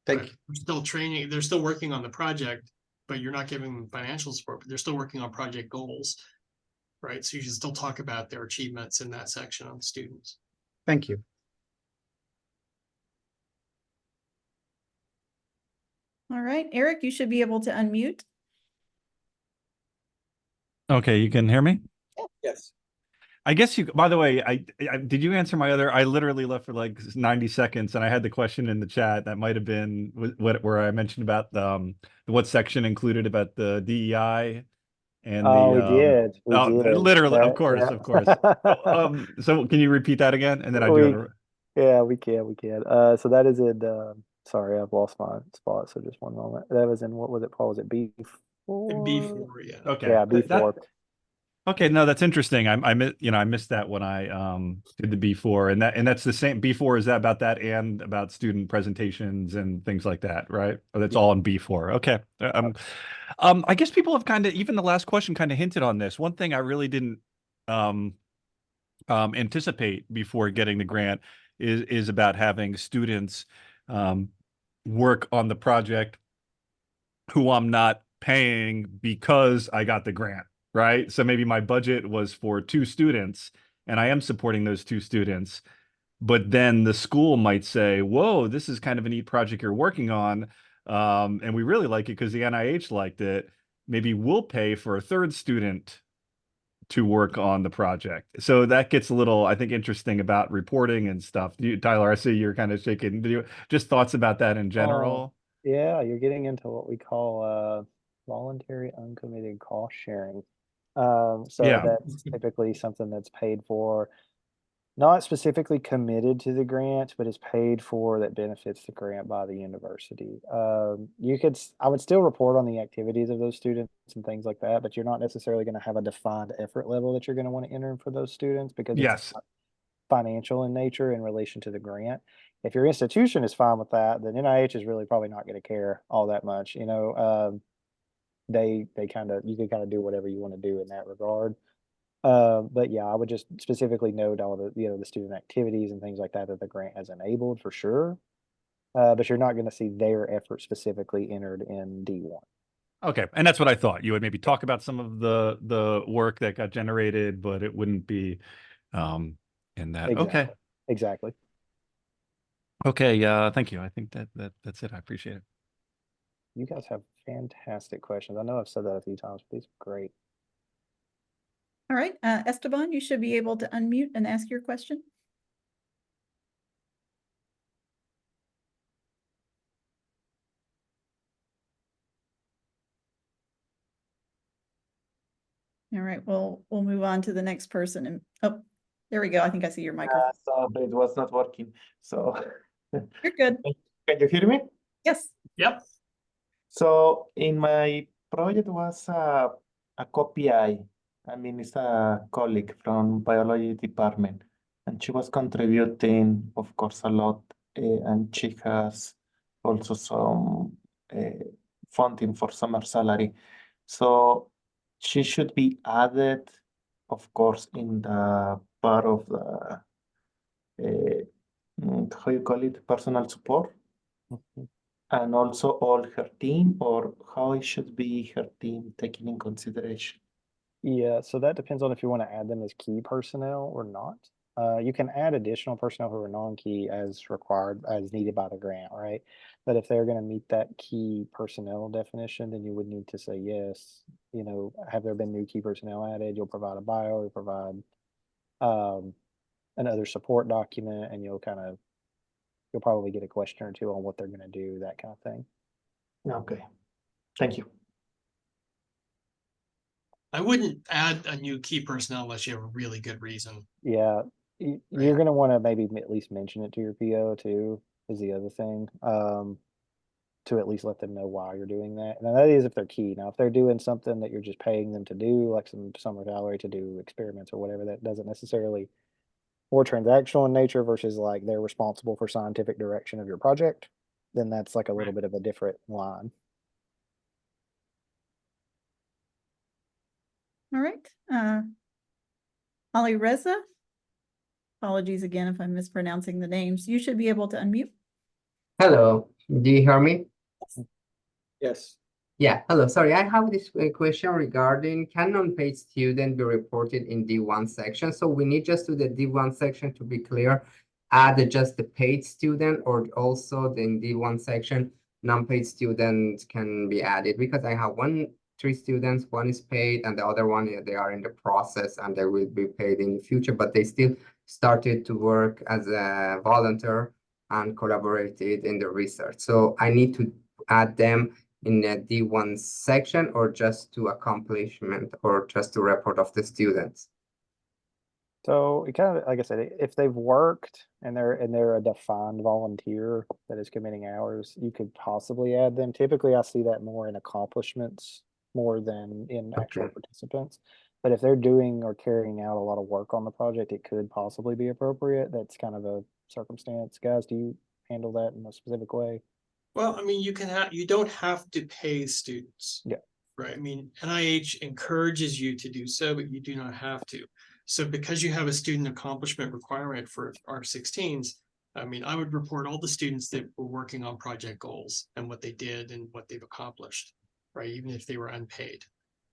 Thank Right? you. They're still training, they're still working on the project, but you're not giving them financial support, but they're still working on project goals. Right? So you should still talk about their achievements in that section on students. Thank you. All right, Eric, you should be able to unmute. Okay, you can hear me? Yes. I guess you, by the way, I did you answer my other, I literally left for like 90 seconds and I had the question in the chat that might have been where I mentioned about what section included about the DEI and Oh, we the did. We oh, did. literally, of That- course, yeah. of course. So can you repeat that again? And then I We- do Yeah, we can. So that is in, sorry, I've lost my spot. So just one moment. That was in, what was it, Paul? Was it B4? Before, yeah. okay. Yeah, That- B4. Okay, no, that's interesting. I missed that when I did the B4, and that's the same. B4 is that about that and about student presentations and things like that, right? Or that's all in B4. Okay. I guess people have kind of, even the last question kind of hinted on this. One thing I really didn't anticipate before getting the grant is about having students work on the project who I'm not paying because I got the grant. Right. So maybe my budget was for 2 students and I am supporting those 2 students. But then the school might say, whoa, this is kind of a neat project you're working on. And we really like it because the NIH liked it. Maybe we'll pay for a 3rd student to work on the project. So that gets a little, I think, interesting about reporting and stuff. Tyler, I see you're kind of shaking. Just thoughts about that in general? Yeah, you're getting into what we call voluntary uncommitted cost sharing. So Yeah. that's typically something that's paid for, not specifically committed to the grant, but is paid for that benefits the grant by the university. I would still report on the activities of those students and things like that, but you're not necessarily going to have a defined effort level that you're going to want to enter for those students because Yes. it's not financial in nature in relation to the grant. If your institution is fine with that, then NIH is really probably not going to care all that much. You know, they kind of, you can kind of do whatever you want to do in that regard. But yeah, I would just specifically note all the, you know, the student activities and things like that that the grant has enabled for sure. But you're not going to see their effort specifically entered in D1. Okay, and that's what I thought. You would maybe talk about some of the work that got generated, but it wouldn't be in that. Okay. Exactly. Okay, thank you. I think that's it. I appreciate it. You guys have fantastic questions. I know I've said that a few times, but these are great. All right, Esteban, you should be able to unmute and ask your question. All right, we'll move on to the next person. And oh, there we go. I think I see your microphone. So it was not working. So You're good. can you hear me? Yes. Yep. So in my project was a copy I mean, it's a colleague from biology department, and she was contributing, of course, a lot, and she has also some funding for summer salary. So she should be added, of course, in the part of the how you call it, personal support, and also all her team, or how it should be her team taken in consideration. Yeah, so that depends on if you want to add them as key personnel or not. You can add additional personnel who are non-key as required, as needed by the grant, right? But if they're going to meet that key personnel definition, then you would need to say yes. You know, have there been new key personnel added? You'll provide a bio, you'll provide another support document, and you'll probably get a question or two on what they're going to do, that kind of thing. Okay, thank you. I wouldn't add a new key personnel unless you have a really good reason. Yeah, you're going to want to maybe at least mention it to your PO too, is the other thing. to at least let them know why you're doing that. And that is if they're key. Now, if they're doing something that you're just paying them to do, like some summer salary to do experiments or whatever, that doesn't necessarily more transactional in nature versus like they're responsible for scientific direction of your project, then that's like a little bit of a different line. All right. Ali Reza, apologies again if I'm mispronouncing the names. You should be able to unmute. Hello, do you hear me? Yes. Yeah, hello. Sorry, I have this question regarding can non-paid student be reported in D1 section? So we need just to the D1 section to be clear, add just the paid student or also in D1 section, non-paid students can be added because I have three students, one is paid and the other one, they are in the process and they will be paid in the future, but they still started to work as a volunteer and collaborated in the research. So I need to add them in the D1 section or just to accomplishment or just to report of the students? So it kind of, like I said, if they've worked and they're a defined volunteer that is committing hours, you could possibly add them. Typically, I see that more in accomplishments more than in actual participants. But if they're doing or carrying out a lot of work on the project, it could possibly be appropriate. That's kind of a circumstance. Guys, do you handle that in a specific way? Well, I mean, you don't have to pay students. Yeah. Right. I mean, NIH encourages you to do so, but you do not have to. So because you have a student accomplishment requirement for R16s, I mean, I would report all the students that were working on project goals and what they did and what they've accomplished, right? Even if they were unpaid,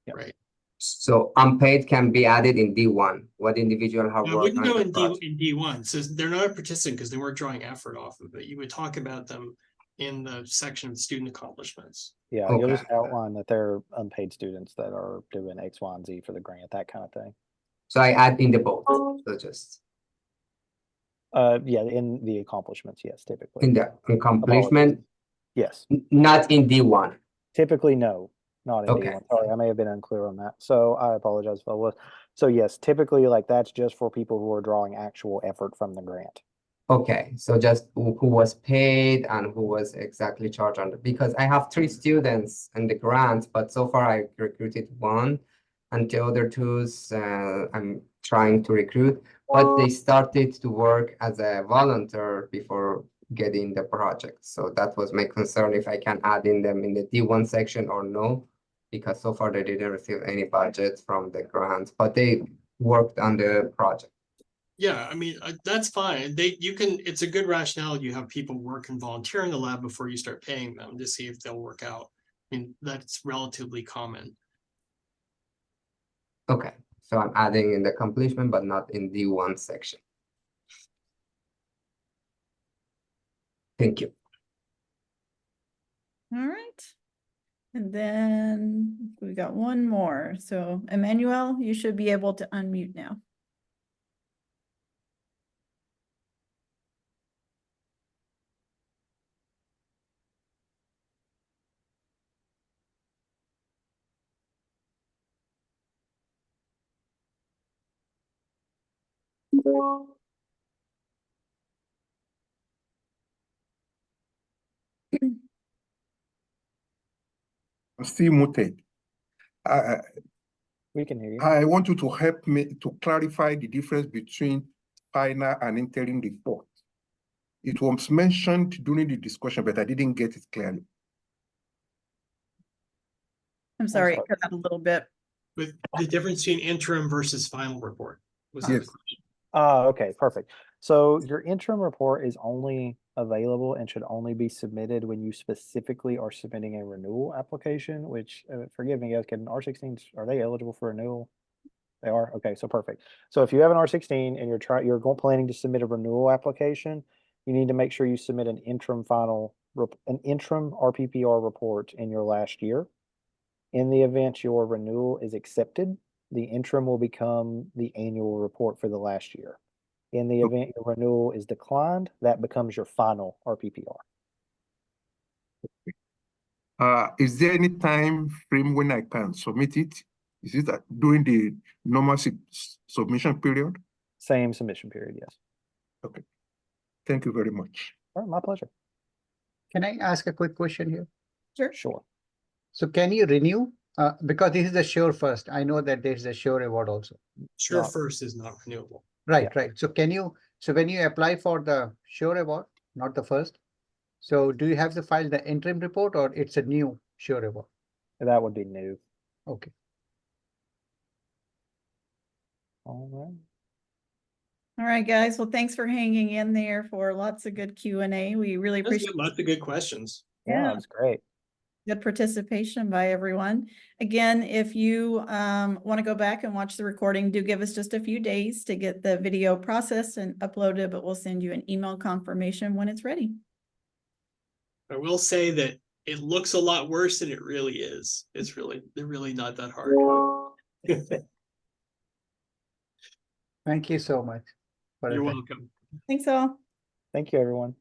Yep. right? So unpaid can be added in D1, what individual have I worked wouldn't on go the in project. D1, so they're not a participant because they weren't drawing effort off of it. You would talk about them in the section of student accomplishments. Yeah, you'll Okay. just outline that they're unpaid students that are doing X, Y, and Z for the grant, that kind of thing. So I add in the both, so just Yeah, in the accomplishments, yes, typically. in the accomplishment, Yes, not in D1. typically no, not in Okay. D1. Sorry, I may have been unclear on that. So I apologize if I was. So yes, typically like that's just for people who are drawing actual effort from the grant. Okay, so just who was paid and who was exactly charged on because I have 3 students in the grant, but so far I recruited 1 and the other 2's I'm trying to recruit, but they started to work as a volunteer before getting the project. So that was my concern if I can add in them in the D1 section or no, because so far they didn't receive any budget from the grant, but they worked on the project. Yeah, I mean, that's fine. It's a good rationale. You have people work and volunteer in the lab before you start paying them to see if they'll work out. I mean, that's relatively common. Okay, so I'm adding in the accomplishment, but not in D1 section. Thank you. All right. And then we got one more. So Emmanuel, you should be able to unmute now. I'm still muted. We can hear you. I want you to help me to clarify the difference between final and interim report. It was mentioned during the discussion, but I didn't get it clearly. I'm sorry, sorry. it cut out a little bit. With the difference between interim versus final report was Yes. Okay, perfect. So your interim report is only available and should only be submitted when you specifically are submitting a renewal application, which, forgive me, guys, can R16s, are they eligible for renewal? They are? Okay, so perfect. So if you have an R16 and you're planning to submit a renewal application, you need to make sure you submit an interim RPPR report in your last year. In the event your renewal is accepted, the interim will become the annual report for the last year. In the event your renewal is declined, that becomes your final RPPR. Is there any time frame when I can submit it? Is it during the normal submission period? Same submission period, yes. Okay. Thank you very much. All right, my pleasure. Can I ask a quick question here? Sure. Sure. So can you renew? Because this is the sure first. I know that there's a sure award also. Sure, Yeah. first is not renewable. Right, Yeah. right. So can you, so when you apply for the sure award, not the first, so do you have to file the interim report or it's a new sure award? That would be new. Okay. All right. All right, guys. Well, thanks for hanging in there for lots of good Q&A. We really That's appreciate good, lots of good questions. Yeah, Yeah. that's great. good participation by everyone. Again, if you want to go back and watch the recording, do give us just a few days to get the video processed and uploaded, but we'll send you an email confirmation when it's ready. I will say that it looks a lot worse than it really is. They're really not that hard. Thank you so much. for You're your time. welcome. Thanks all. Thank you, everyone.